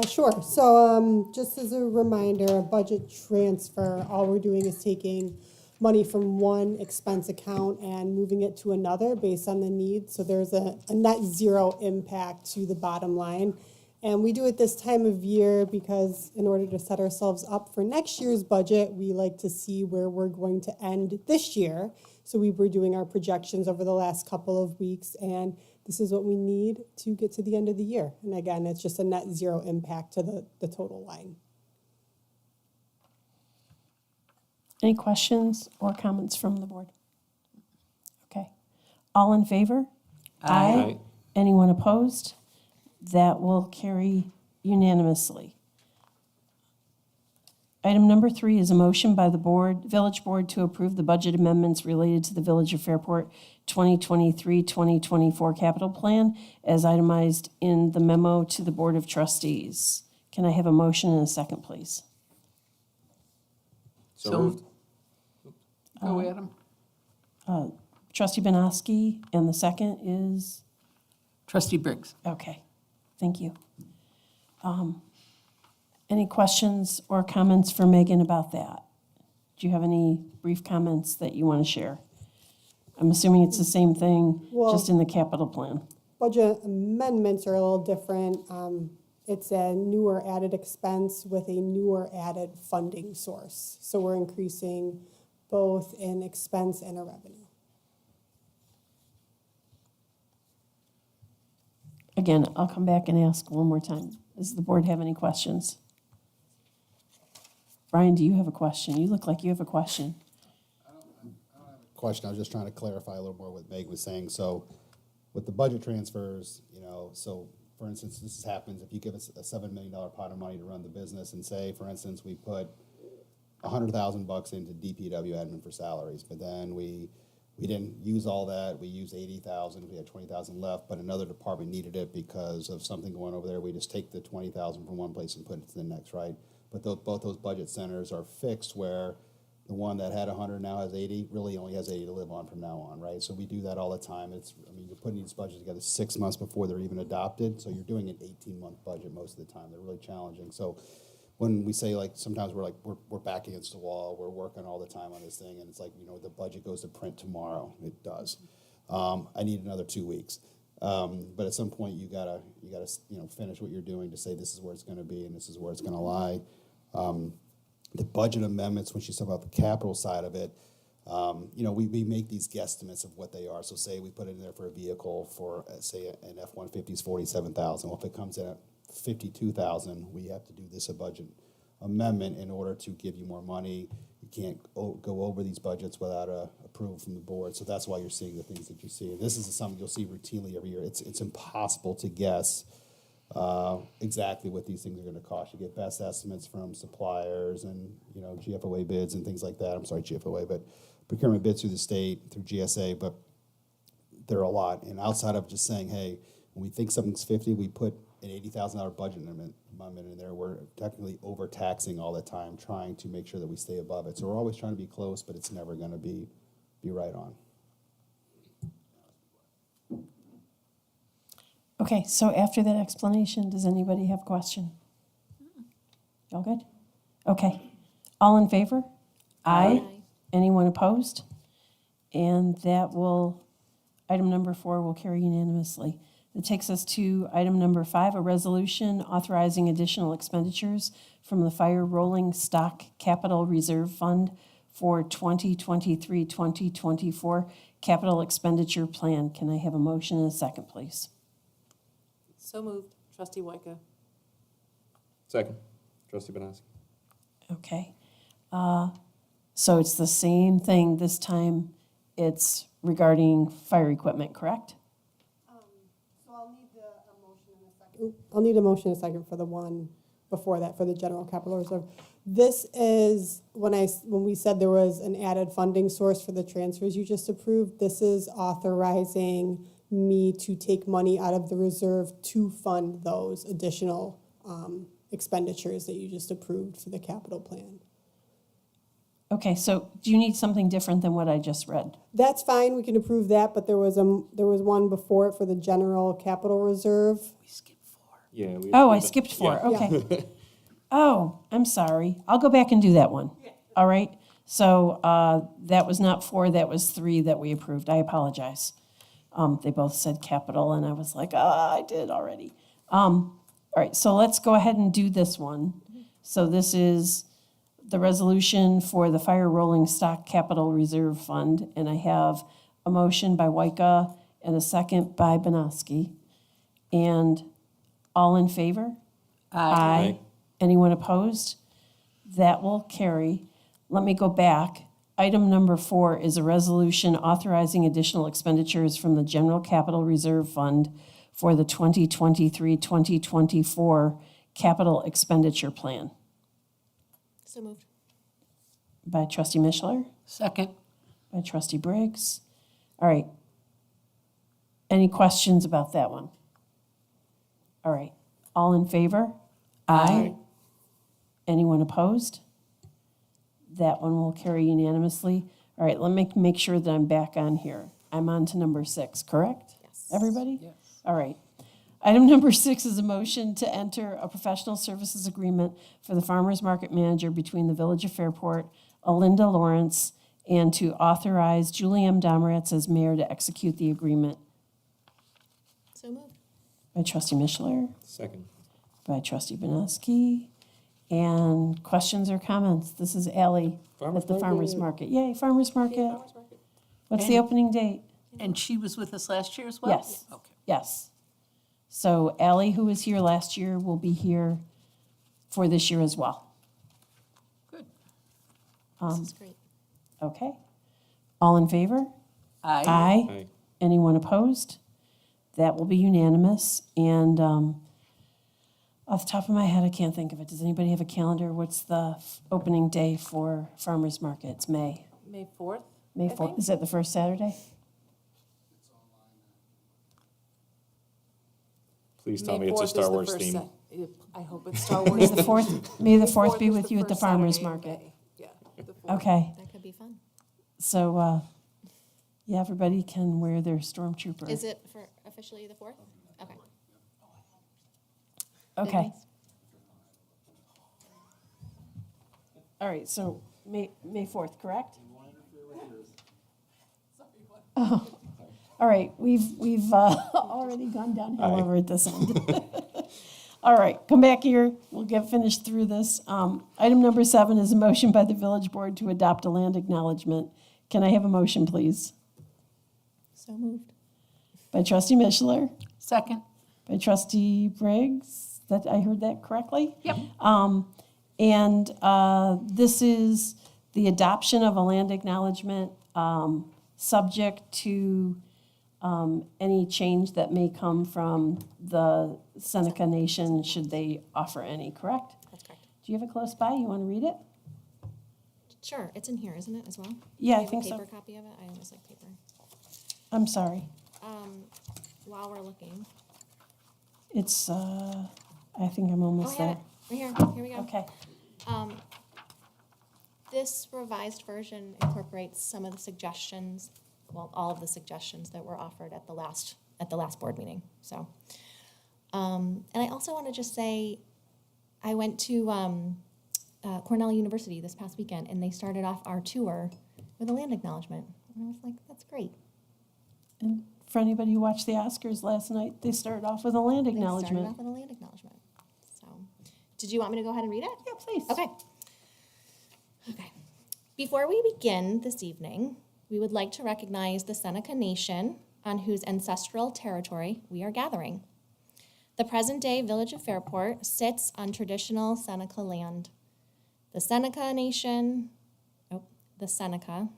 Sure. So just as a reminder, a budget transfer, all we're doing is taking money from one expense account and moving it to another based on the need. So there's a net zero impact to the bottom line. And we do it this time of year because in order to set ourselves up for next year's budget, we like to see where we're going to end this year. So we were doing our projections over the last couple of weeks, and this is what we need to get to the end of the year. And again, it's just a net zero impact to the total line. Any questions or comments from the board? Okay. All in favor? Aye. Anyone opposed? That will carry unanimously. Item number 3 is a motion by the village board to approve the budget amendments related to the Village of Fairport 2023-2024 capital plan as itemized in the memo to the Board of Trustees. Can I have a motion and a second, please? So moved. Go, Adam. Trustee Benoski, and the second is? Trustee Briggs. Okay, thank you. Any questions or comments for Megan about that? Do you have any brief comments that you want to share? I'm assuming it's the same thing, just in the capital plan. Budget amendments are a little different. It's a newer added expense with a newer added funding source. So we're increasing both in expense and a revenue. Again, I'll come back and ask one more time. Does the board have any questions? Brian, do you have a question? You look like you have a question. Question, I was just trying to clarify a little more what Meg was saying. So with the budget transfers, so for instance, this happens if you give us a $7 million pot of money to run the business and say, for instance, we put $100,000 into DPW admin for salaries, but then we didn't use all that. We used 80,000. We had 20,000 left, but another department needed it because of something going over there. We just take the 20,000 from one place and put it to the next, right? But both those budget centers are fixed where the one that had 100 now has 80, really only has 80 to live on from now on, right? So we do that all the time. You're putting these budgets together 6 months before they're even adopted, so you're doing an 18-month budget most of the time. They're really challenging. So when we say, like, sometimes we're back against the wall, we're working all the time on this thing, and it's like, the budget goes to print tomorrow. It does. I need another 2 weeks. But at some point, you gotta finish what you're doing to say this is where it's going to be and this is where it's going to lie. The budget amendments, when she's talking about the capital side of it, we make these guesstimates of what they are. So say we put it in there for a vehicle for, say, an F-150 is $47,000. Well, if it comes in at $52,000, we have to do this a budget amendment in order to give you more money. You can't go over these budgets without approval from the board. So that's why you're seeing the things that you see. And this is something you'll see routinely every year. It's impossible to guess exactly what these things are going to cost. You get best estimates from suppliers and GFOA bids and things like that. I'm sorry, GFOA, but procurement bids through the state, through GSA, but they're a lot. And outside of just saying, hey, when we think something's 50, we put an $80,000 budget amendment in there. We're technically overtaxing all the time, trying to make sure that we stay above it. So we're always trying to be close, but it's never going to be right on. Okay, so after that explanation, does anybody have a question? All good? Okay. All in favor? Aye. Anyone opposed? And item number 4 will carry unanimously. It takes us to item number 5, a resolution authorizing additional expenditures from the Fire Rolling Stock Capital Reserve Fund for 2023-2024 capital expenditure plan. Can I have a motion and a second, please? So moved. Trustee Wyka. Second, Trustee Banowski. Okay. So it's the same thing. This time it's regarding fire equipment, correct? So I'll need a motion and a second for the one before that, for the general capital reserve. This is, when we said there was an added funding source for the transfers you just approved, this is authorizing me to take money out of the reserve to fund those additional expenditures that you just approved for the capital plan. Okay, so do you need something different than what I just read? That's fine, we can approve that, but there was one before it for the general capital reserve. We skipped 4. Yeah. I skipped 4, Yeah. okay. Oh, I'm sorry. I'll go back and do that one. All right, so that was not 4, that was 3 that we approved. I apologize. They both said capital, and I was like, I did already. All right, so let's go ahead and do this one. So this is the resolution for the Fire Rolling Stock Capital Reserve Fund, and I have a motion by Wyka and a second by Banowski. And all in favor? Aye. Anyone opposed? That will carry. Let me go back. Item number 4 is a resolution authorizing additional expenditures from the General Capital Reserve Fund for the 2023-2024 capital expenditure plan. So moved. By Trustee Mishler, Second. by Trustee Briggs. All right. Any questions about that one? All right. All in favor? Aye. Anyone opposed? That one will carry unanimously. All right, let me make sure that I'm back on here. I'm on to number 6, correct? Yes. Everybody? Yes. All right. Item number 6 is a motion to enter a professional services agreement for the farmer's market manager between the Village of Fairport, Alinda Lawrence, and to authorize Julie M. Domratz as mayor to execute the agreement. So moved. By Trustee Mishler, Second. by Trustee Banowski. And questions or comments? This is Ally at the farmer's market. Yay, farmer's market. What's the opening date? And she was with us last year as well? Yes. Okay. Yes. So Ally, who was here last year, will be here for this year as well. Good. This is great. Okay. All in favor? Aye. Aye. Aye. Anyone opposed? That will be unanimous, and off the top of my head, I can't think of it. Does anybody have a calendar? What's the opening day for farmers market? It's May. May 4th? May I 4th. think. Is that the first Saturday? Please tell May me it's a 4th is Star the Wars first theme. I hope it's Star Wars. May the themed. 4th, may the May 4th be is with the you at the first farmers Saturday in market. May. Yeah, the 4th. Okay, That could be fun. so, yeah, everybody can wear their stormtrooper. Is it for officially the 4th? Okay. Okay. All right, so May 4th, correct? Oh, all right, we've already gone downhill Aye. over at this end. All right, come back here, we'll get finished through this. Item number 7 is a motion by the village board to adopt a land acknowledgement. Can I have a motion, please? So moved. By trustee Mishler, Second? by trustee Briggs, that, I heard that correctly? Yep. And this is the adoption of a land acknowledgement, subject to any change that may come from the Seneca Nation, should they offer any, correct? That's correct. Do you have it close by? You want to read it? Sure, it's in here, isn't it, as well? Yeah, Do I you have think a so. paper copy of it? I always like paper. I'm sorry. While we're looking. It's, I think I'm Oh, almost I have there. it. Right here. Here we go. Okay. This revised version incorporates some of the suggestions, well, all of the suggestions that were offered at the last board meeting, so. And I also want to just say, I went to Cornell University this past weekend, and they started off our tour with a land acknowledgement. And I was like, that's great. And for anybody who watched the Oscars last night, they started off with a land They started acknowledgement. off with a land acknowledgement. So, did you want me to go ahead and read it? Yeah, please. Okay. Okay. Before we begin this evening, we would like to recognize the Seneca Nation on whose ancestral territory we are gathering. The present-day village of Fairport sits on traditional Seneca land. The Seneca Nation, the Seneca,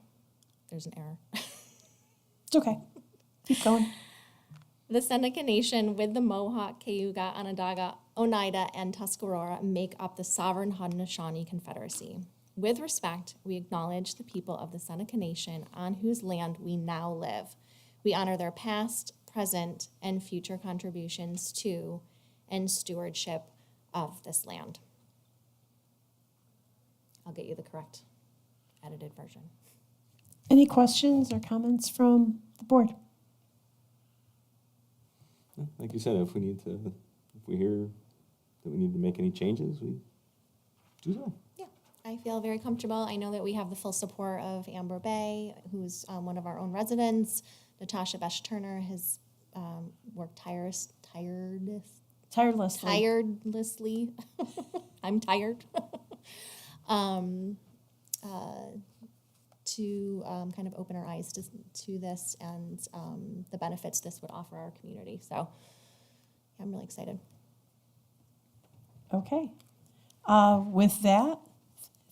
there's an error. It's okay. Keep going. The Seneca Nation with the Mohawk, Cayuga, Onondaga, Oneida, and Tuscarora make up the sovereign Haudenosaunee Confederacy. With respect, we acknowledge the people of the Seneca Nation on whose land we now live. We honor their past, present, and future contributions to and stewardship of this land. I'll get you the correct edited version. Any questions or comments from the board? Like you said, if we hear that we need to make any changes, we do so. Yeah, I feel very comfortable. I know that we have the full support of Amber Bay, who's one of our own residents. Natasha Besh Turner has worked tirelessly. I'm tired. To kind of open our eyes to this and the benefits this would offer our community. So yeah, I'm really excited. Okay. With that,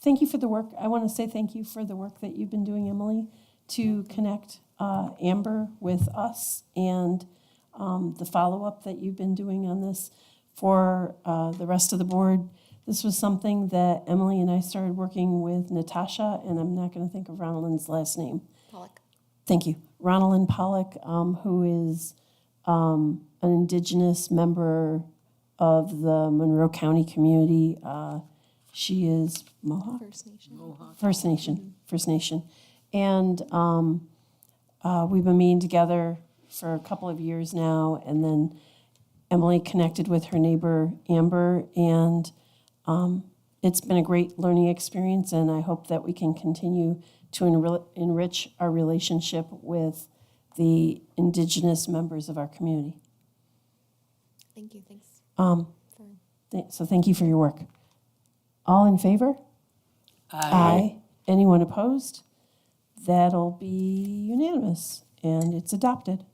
thank you for the work. I want to say thank you for the work that you've been doing, Emily, to connect Amber with us and the follow-up that you've been doing on this for the rest of the board. This was something that Emily and I started working with Natasha, and I'm not going to think of Ronald's last name. Pollock. Thank you. Ronald Pollock, who is an Indigenous member of the Monroe County community. She is Mohawk? First Nation. First Nation, First Nation. And we've been meeting together for a couple of years now, and then Emily connected with her neighbor, Amber, and it's been a great learning experience, and I hope that we can continue to enrich our relationship with the Indigenous members of our community. Thank you. Thanks. So thank you for your work. All in favor? Aye. Anyone opposed? That'll be unanimous, and it's adopted.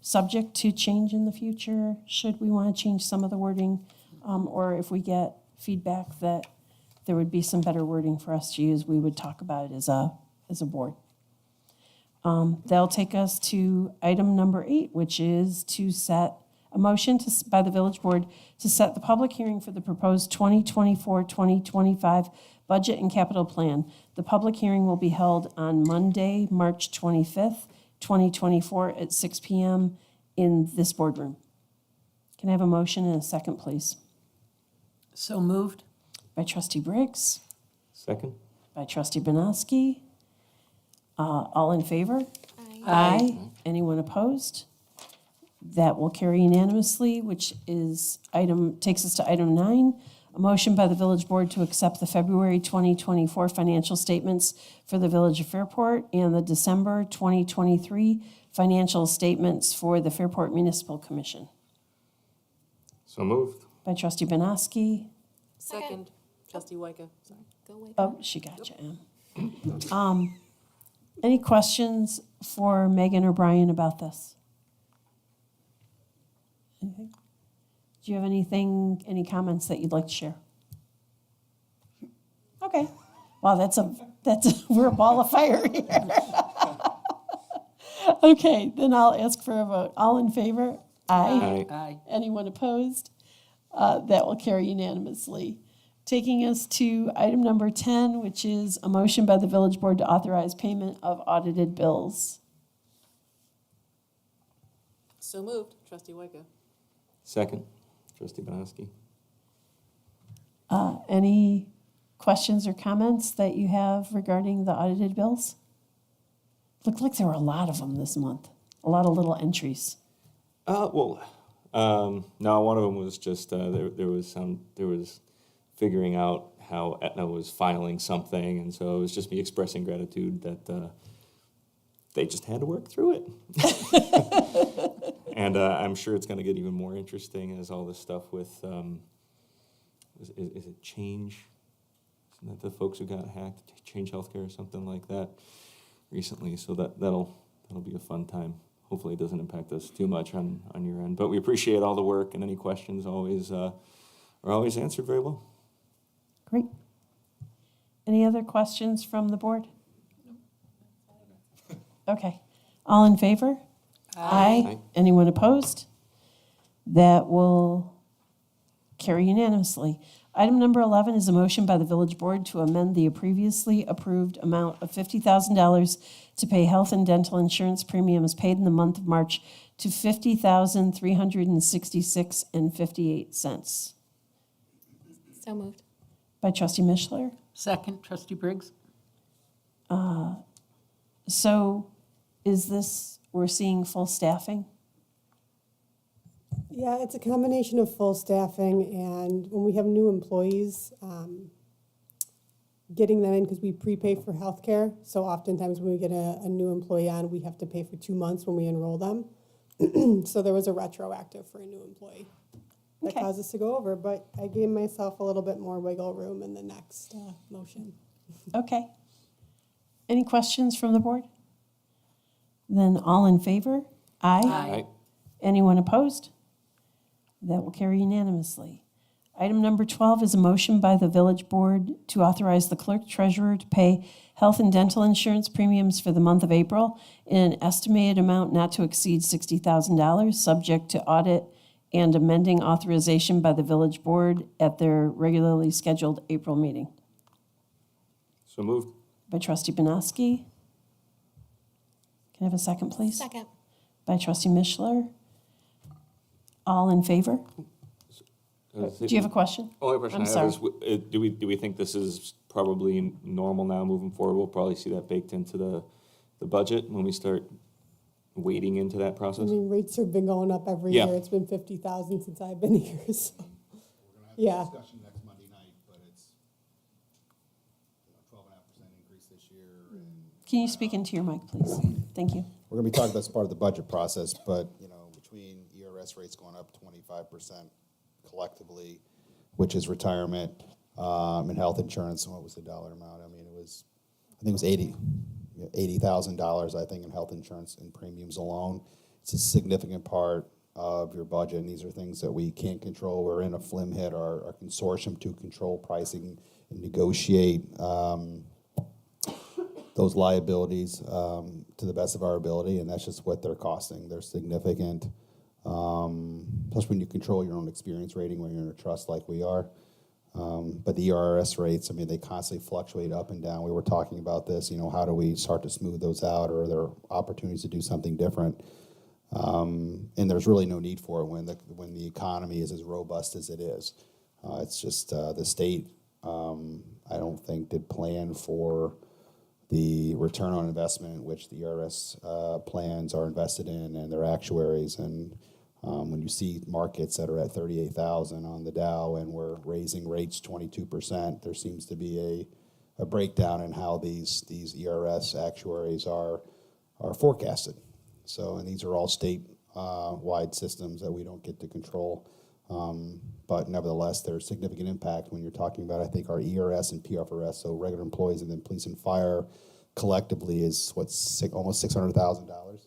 Subject to change in the future, should we want to change some of the wording, or if we get feedback that there would be some better wording for us to use, we would talk about it as a board. That'll take us to item number 8, which is to set a motion by the village board to set the public hearing for the proposed 2024-2025 budget and capital plan. The public hearing will be held on Monday, March 25th, 2024 at 6 p.m. in this boardroom. Can I have a motion and a second, please? So moved? By trustee Briggs, Second? by trustee Banowski. All in favor? Aye. Anyone opposed? That will carry unanimously, which is takes us to item 9, a motion by the village board to accept the February 2024 financial statements for the Village of Fairport and the December 2023 financial statements for the Fairport Municipal Commission. So moved. By trustee Banowski. Second, trustee Wyka, sorry. Oh, she got you, Em. Any questions for Megan or Brian about this? Anything? Do you have any comments that you'd like to share? Okay. Wow, we're a ball of fire here. Okay, then I'll ask for a vote. All in favor? Aye. Aye. Anyone opposed? That will carry unanimously. Taking us to item number 10, which is a motion by the village board to authorize payment of audited bills. So moved, trustee Wyka. Second? Trustee Banowski? Any questions or comments that you have regarding the audited bills? Looked like there were a lot of them this month, a lot of little entries. No, one of them was just, there was figuring out how Aetna was filing something, and so it was just me expressing gratitude that they just had to work through it. And I'm sure it's going to get even more interesting as all this stuff with, is it Change? Isn't that the folks who got hacked? Change Healthcare or something like that recently. So that'll be a fun time. Hopefully it doesn't impact us too much on your end. But we appreciate all the work, and any questions are always answered very well. Great. Any other questions from the board? Okay. All in favor? Aye. Anyone opposed? That will carry unanimously. Item number 11 is a motion by the village board to amend the previously approved amount of $50,000 to pay health and dental insurance premiums paid in the month of March to $50,366.58. So moved. By trustee Mishler. Second, trustee Briggs? So is this, we're seeing full staffing? Yeah, it's a combination of full staffing and when we have new employees, getting them in because we prepay for healthcare. So oftentimes when we get a new employee on, we have to pay for 2 months when we enroll them. So there was a retroactive for a new employee that Okay. caused us to go over, but I gave myself a little bit more wiggle room in the next motion. Okay. Any questions from the board? Then all in favor? Aye. Aye. Anyone opposed? That will carry unanimously. Item number 12 is a motion by the village board to authorize the clerk treasurer to pay health and dental insurance premiums for the month of April in an estimated amount not to exceed $60,000, subject to audit and amending authorization by the village board at their regularly scheduled April meeting. So moved. By trustee Banowski. Can I have a second, please? Second. By trustee Mishler. All in favor? Do you have a question? Only question I'm I have is, sorry. do we think this is probably normal now moving forward? We'll probably see that baked into the budget when we start wading into that I process? mean, rates have been going up every Yeah. year. It's been 50,000 since I've been here, so. Yeah. Discussion next Monday night, but it's 12.5% increase this year. And Can you speak into your mic, please? Thank you. we're gonna be talking about this part of the budget process, but, between ERS rates going up 25% collectively, which is retirement, and health insurance, and what was the dollar amount? I think it was $80,000, I think, in health insurance and premiums alone. It's a significant part of your budget, and these are things that we can't control. We're in a FLIMHIT, our consortium to control pricing and negotiate the those liabilities to the best of our ability, and that's just what they're costing. They're significant, plus when you control your own experience rating when you're in a trust like we are. But the ERS rates, I mean, they constantly fluctuate up and down. We were talking about this, how do we start to smooth those out, or are there opportunities to do something different? And there's really no need for it when the economy is as robust as it is. It's just the state, I don't think, did plan for the return on investment, which the ERS plans are invested in, and their actuaries. And when you see markets that are at 38,000 on the Dow and we're raising rates 22%, there seems to be a breakdown in how these ERS actuaries are forecasted. So, and these are all state-wide systems that we don't get to control. But nevertheless, there's significant impact when you're talking about, I think, our ERS and PFRS, so regular employees and then police and fire collectively is almost $600,000.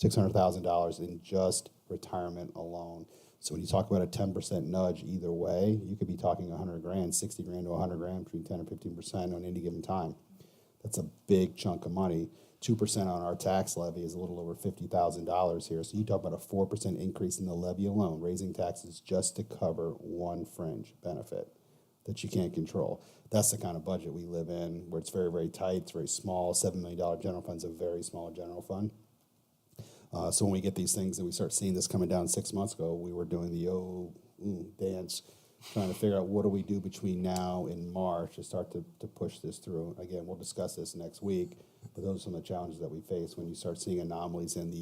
$600,000 in just retirement alone. So when you talk about a 10% nudge either way, you could be talking $100,000, 60 grand to 100 grand, between 10 and 15% on any given time. That's a big chunk of money. 2% on our tax levy is a little over $50,000 here. So you talk about a 4% increase in the levy alone, raising taxes just to cover one fringe benefit that you can't control. That's the kind of budget we live in, where it's very, very tight, it's very small. $7 million general fund's a very small general fund. So when we get these things and we start seeing this coming down 6 months ago, we were doing the dance, trying to figure out what do we do between now and March to start to push this through. Again, we'll discuss this next week, but those are some of the challenges that we face when you start seeing anomalies in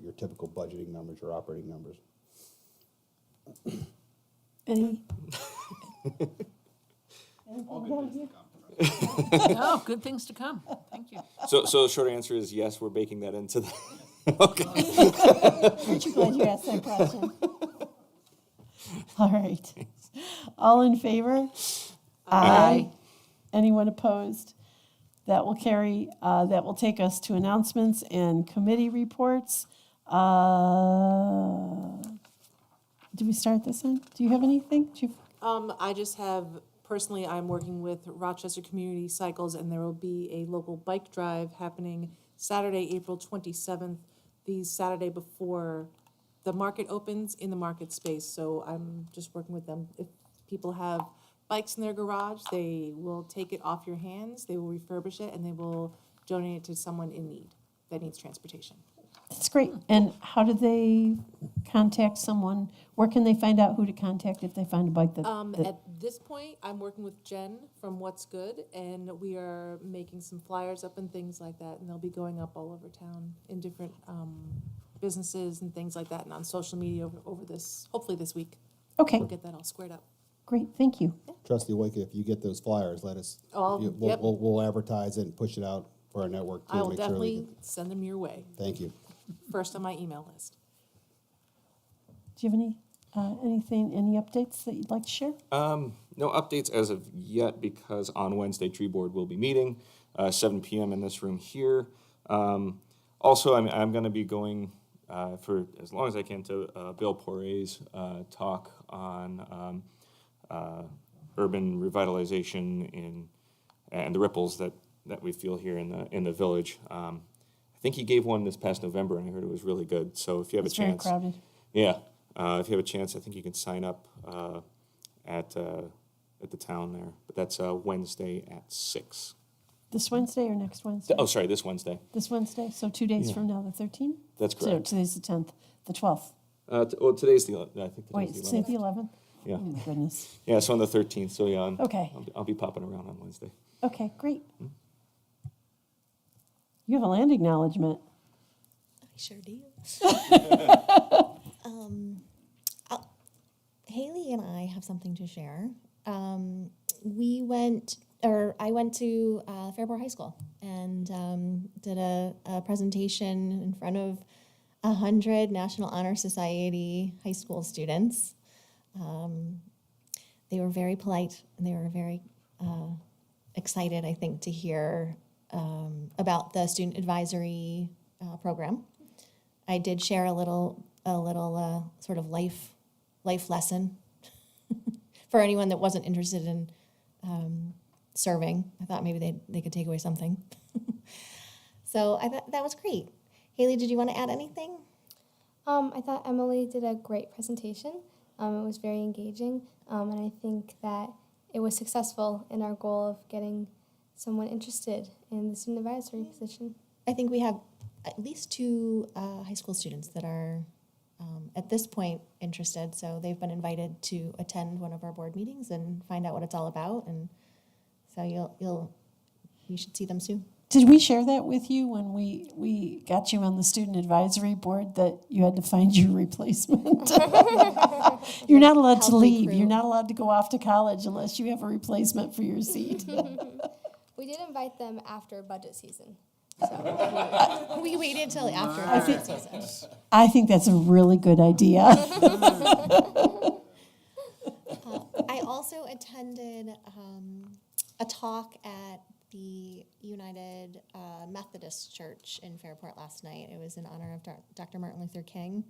your typical budgeting numbers or operating numbers. Any? No, good things to come. Thank you. So the short answer is yes, we're baking that into the. Aren't you glad you asked that question? All right. All in favor? Aye. Anyone opposed? That will carry, that will take us to announcements and committee reports. Did we start this one? Do you have anything? I just have, personally, I'm working with Rochester Community Cycles, and there will be a local bike drive happening Saturday, April 27th, the Saturday before the market opens in the market space. So I'm just working with them. If people have bikes in their garage, they will take it off your hands, they will refurbish it, and they will donate it to someone in need that needs transportation. That's great. And how do they contact someone? Where can they find out who to contact if they find a bike that At this point, I'm working with Jen from What's Good, and we are making some flyers up and things like that, and they'll be going up all over town in different businesses and things like that, and on social media over this, hopefully this week. Okay, We'll get that all squared up. great, thank you. Trustee Wake, if you get those flyers, let us, Yep. we'll advertise it and push it out for our network too. I will make sure we definitely send them your way, Thank you. first on my email list. Do you have any updates that you'd like to share? No updates as of yet, because on Wednesday, Tree Board will be meeting, 7 p.m. in this room here. Also, I'm going to be going for as long as I can to Bill Poiret's talk on urban revitalization and the ripples that we feel here in the village. I think he gave one this past November, and I heard it was really good. So if you have It's a very chance, crowded. yeah, if you have a chance, I think you can sign up at the town there. But that's Wednesday at 6. This Wednesday or next Wednesday? Oh, sorry, this Wednesday. This Wednesday, so 2 days from now, the 13th? That's correct. So today's the 10th, the 12th. Well, today's the I think Wait, today's say the the 11th. 11th? Yeah. Oh, my goodness. Yeah, so on the 13th. So yeah, Okay. I'll be popping around on Wednesday. Okay, great. You have a land acknowledgement. I sure do. Haley and I have something to share. I went to Fairport High School and did a presentation in front of 100 National Honor Society high school students. They were very polite and they were very excited, I think, to hear about the student advisory program. I did share a little sort of life lesson for anyone that wasn't interested in serving. I thought maybe they could take away something. So I thought that was great. Haley, did you want to add anything? I thought Emily did a great presentation. It was very engaging, and I think that it was successful in our goal of getting someone interested in the student advisory position. I think we have at least 2 high school students that are at this point interested. So they've been invited to attend one of our board meetings and find out what it's all about. And so you should see them soon. Did we share that with you when we got you on the student advisory board, that you had to find your replacement? You're not allowed to leave. recruit. You're not allowed to go off to college unless you have a replacement for your seat. We did invite them after budget season. We waited till after I budget think- season. I think that's a really good idea. I also attended a talk at the United Methodist Church in Fairport last night. It was in honor of Dr. Martin Luther King.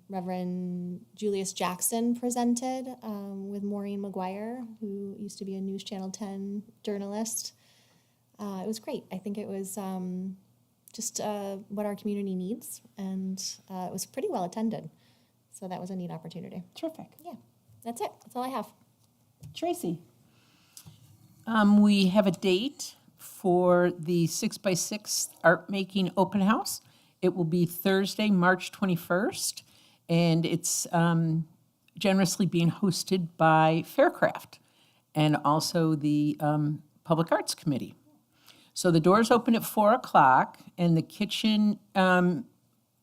Reverend Julius Jackson presented with Maureen McGuire, who used to be a News Channel 10 journalist. It was great. I think it was just what our community needs, and it was pretty well attended. So that was a neat opportunity. Terrific. Yeah, that's it. That's all I have. Tracy? We have a date for the 6x6 art making open house. It will be Thursday, March 21st, and it's generously being hosted by Faircraft and also the Public Arts Committee. So the doors open at 4 o'clock, and the kitchen and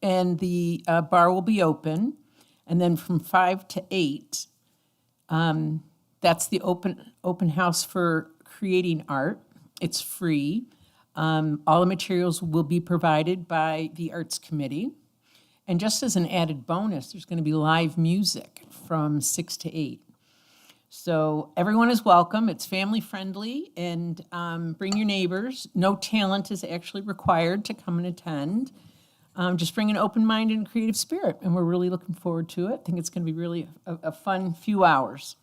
the bar will be open. And then from 5 to 8, that's the open house for creating art. It's free. All the materials will be provided by the Arts Committee. And just as an added bonus, there's going to be live music from 6 to 8. So everyone is welcome. It's family friendly, and bring your neighbors. No talent is actually required to come and attend. Just bring an open mind and creative spirit, and we're really looking forward to it. I think it's going to be really a fun few hours.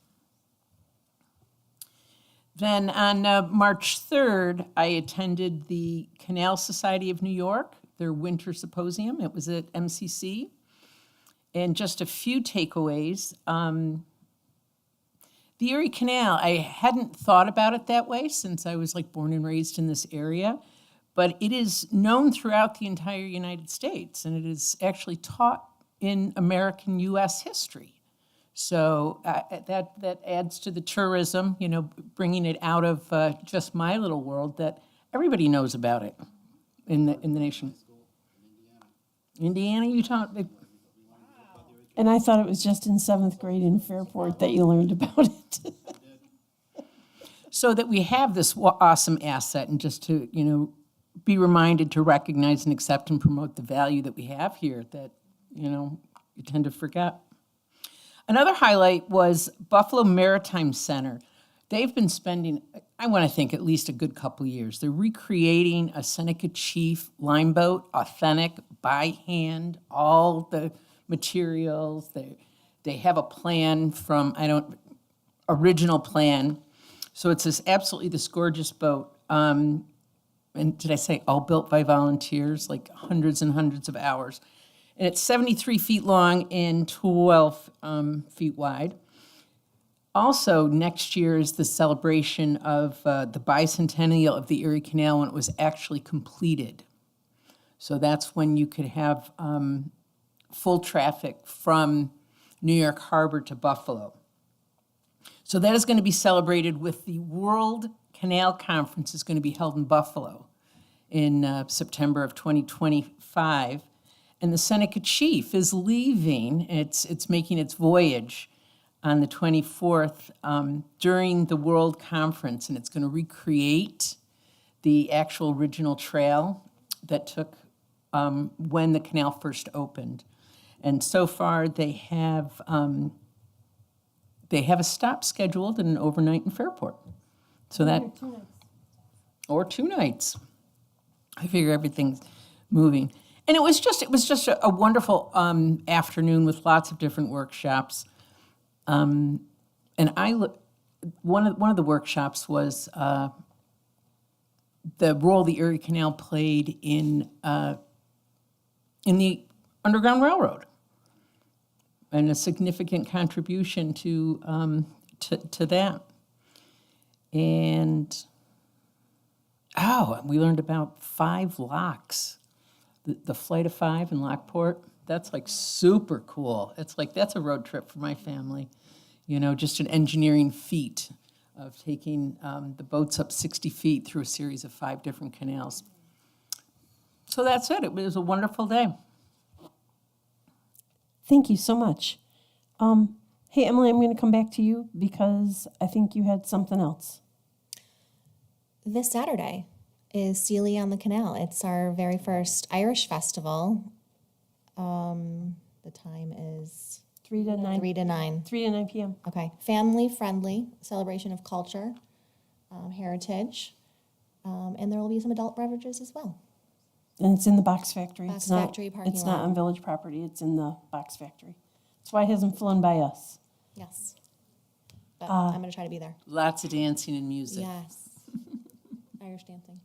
Then on March 3rd, I attended the Canal Society of New York, their winter symposium. It was at MCC. And just a few takeaways. The Erie Canal, I hadn't thought about it that way since I was born and raised in this area, but it is known throughout the entire United States, and it is actually taught in American U.S. history. So that adds to the tourism, bringing it out of just my little world, that everybody knows about it in the nation. Indiana, Utah. And I thought it was just in 7th grade in Fairport that you learned about it. So that we have this awesome asset, and just to, be reminded to recognize and accept and promote the value that we have here that, you tend to forget. Another highlight was Buffalo Maritime Center. They've been spending, I want to think, at least a good couple years. They're recreating a Seneca Chief lime boat, authentic, by hand, all the materials. They have a plan from, original plan. So it's this gorgeous boat. And did I say all built by volunteers, hundreds and hundreds of hours. And it's 73 feet long and 12 feet wide. Also, next year is the celebration of the bicentennial of the Erie Canal when it was actually completed. So that's when you could have full traffic from New York Harbor to Buffalo. So that is going to be celebrated with the World Canal Conference is going to be held in Buffalo in September of 2025. And the Seneca Chief is leaving. It's making its voyage on the 24th during the World Conference, and it's going to recreate the actual original trail that took when the canal first opened. And so far, they have a stop scheduled and an overnight in Fairport. So that, or 2 nights. I figure everything's moving. And it was just a wonderful afternoon with lots of different workshops. And one of the workshops was the role the Erie Canal played in the Underground Railroad, and a significant contribution to that. And we learned about 5 locks, the Flight of 5 in Lockport. That's like super cool. It's like, that's a road trip for my family. You know, just an engineering feat of taking the boats up 60 feet through a series of 5 different canals. So that's it. It was a wonderful day. Thank you so much. Hey, Emily, I'm going to come back to you because I think you had something else. This Saturday is Sealy on the Canal. It's our very first Irish festival. The time is 3 to 9. 3 to 9. 3 to 9 p.m. Okay. Family-friendly celebration of culture, heritage, and there will be some adult beverages as well. And it's in the Box Factory. Box It's not, Factory parking it's not lot. on village property. It's in the Box Factory. That's why it hasn't flown by us. Yes. But I'm going to try to be there. Lots of dancing and music. Yes. Irish dancing.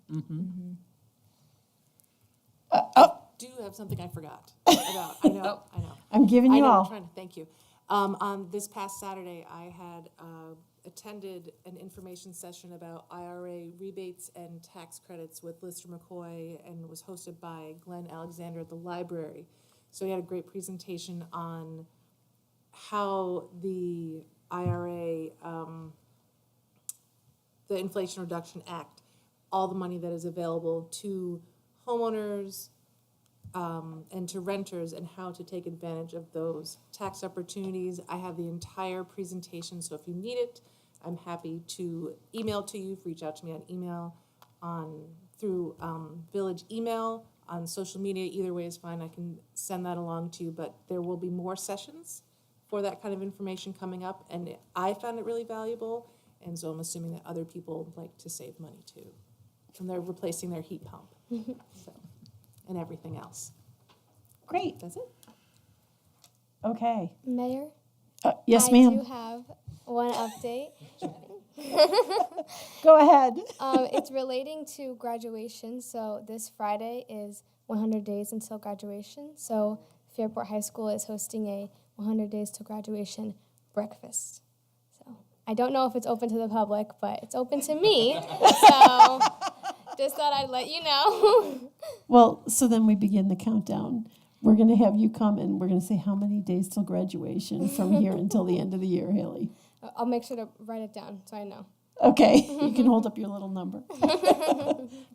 Do have something I forgot about. I know. I'm giving you I know, all. I'm trying to thank you. On this past Saturday, I had attended an information session about IRA rebates and tax credits with Lister McCoy, and was hosted by Glenn Alexander at the library. So he had a great presentation on how the IRA, the Inflation Reduction Act, all the money that is available to homeowners, and to renters, and how to take advantage of those tax opportunities. I have the entire presentation, so if you need it, I'm happy to email to you. Reach out to me on email, through village email, on social media. Either way is fine. I can send that along to you, but there will be more sessions for that kind of information coming up, and I found it really valuable, and so I'm assuming that other people like to save money too. And they're replacing their heat pump. So, and everything else. Great. That's it. Okay. Mayor? Yes, I ma'am. do have one update. Go ahead. It's relating to graduation. So this Friday is 100 days until graduation. So Fairport High School is hosting a 100 days to graduation breakfast. So I don't know if it's open to the public, but it's open to me. So just thought I'd let you know. Well, so then we begin the countdown. We're going to have you come and we're going to say how many days till graduation from here until the end of the year, Haley. I'll make sure to write it down so I know. Okay, you can hold up your little number.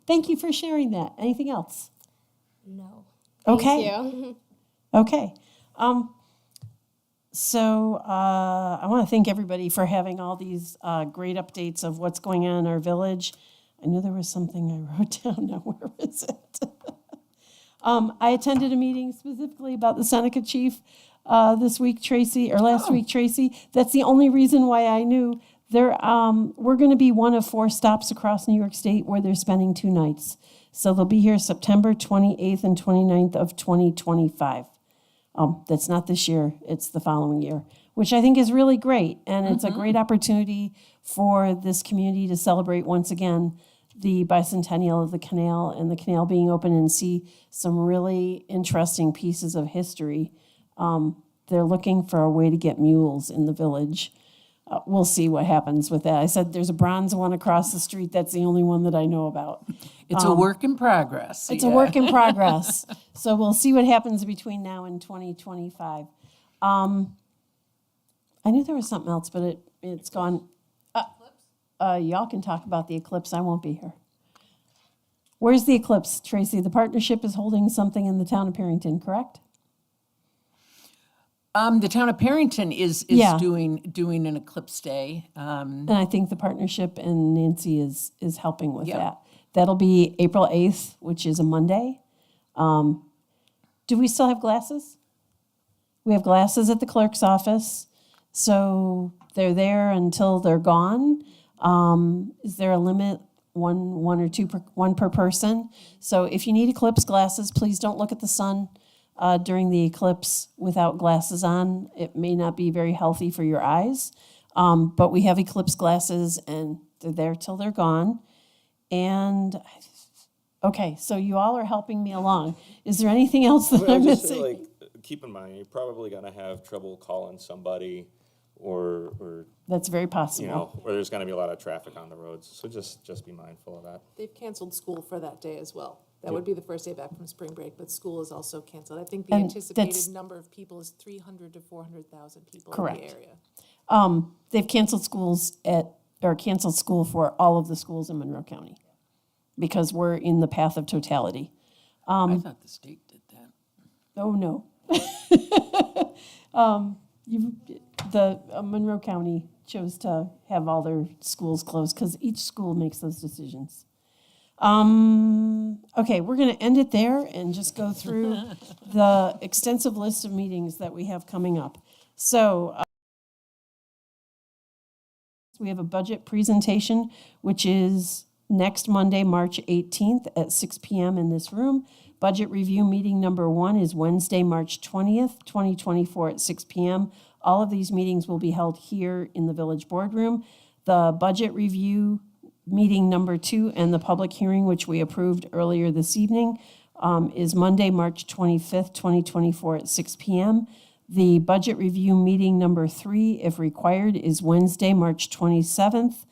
Thank you for sharing that. Anything else? No. Okay. Thank you. Okay. So I want to thank everybody for having all these great updates of what's going on in our village. I knew there was something I wrote down. Now, where is it? I attended a meeting specifically about the Seneca Chief this week, Tracy, or last week, Tracy. That's the only reason why I knew. We're going to be one of 4 stops across New York State where they're spending 2 nights. So they'll be here September 28th and 29th of 2025. That's not this year, it's the following year, which I think is really great. And it's a great opportunity for this community to celebrate once again the bicentennial of the canal and the canal being open and see some really interesting pieces of history. They're looking for a way to get mules in the village. We'll see what happens with that. I said there's a bronze one across the street. That's the only one that I know about. It's a work in progress. It's a work in progress. So we'll see what happens between now and 2025. I knew there was something else, but it's gone. Y'all can talk about the eclipse. I won't be here. Where's the eclipse, Tracy? The partnership is holding something in the town of Perrington, correct? The town of Perrington is Yeah. doing an eclipse day. And I think the partnership and Nancy is helping with Yep. that. That'll be April 8th, which is a Monday. Do we still have glasses? We have glasses at the clerk's office. So they're there until they're gone. Is there a limit? One or two one per person. So if you need eclipse glasses, please don't look at the sun during the eclipse without glasses on. It may not be very healthy for your eyes. But we have eclipse glasses and they're there till they're gone. And, okay, so you all are helping me along. Is there anything else that I'm Just say, missing? like, keep in mind, you're probably gonna have trouble calling somebody or, That's very you possible. know, or there's gonna be a lot of traffic on the roads. So just be mindful of that. They've canceled school for that day as well. That would be the first day back from spring break, but school is also canceled. I think the And anticipated that's- number of people is 300 to 400,000 people in Correct. the area. They've canceled canceled school for all of the schools in Monroe County because we're in the path of totality. I thought the state did that. Oh, no. Monroe County chose to have all their schools closed because each school makes those decisions. Okay, we're going to end it there and just go through the extensive list of meetings that we have coming up. So we have a budget presentation, which is next Monday, March 18th at 6 p.m. in this room. Budget review meeting number 1 is Wednesday, March 20th, 2024 at 6 p.m. All of these meetings will be held here in the Village Boardroom. The budget review meeting number 2 and the public hearing, which we approved earlier this evening, is Monday, March 25th, 2024 at 6 p.m. The budget review meeting number 3, if required, is Wednesday, March 27th,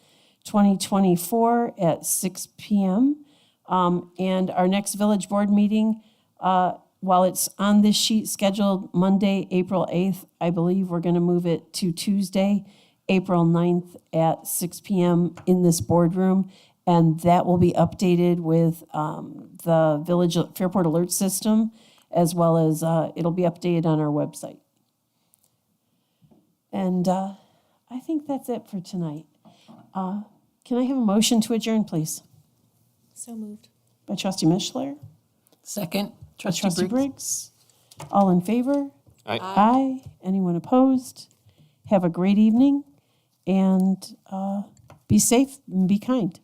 2024 at 6 p.m. And our next village board meeting, while it's on this sheet scheduled Monday, April 8th, I believe we're going to move it to Tuesday, April 9th at 6 p.m. in this boardroom. And that will be updated with the Village Fairport Alert System, as well as it'll be updated on our website. And I think that's it for tonight. Can I have a motion to adjourn, please? So moved. By trustee Mishler, Second, by trustee trustee Briggs. Briggs. All in favor? Aye. Aye. Anyone opposed? Have a great evening and be safe and be kind.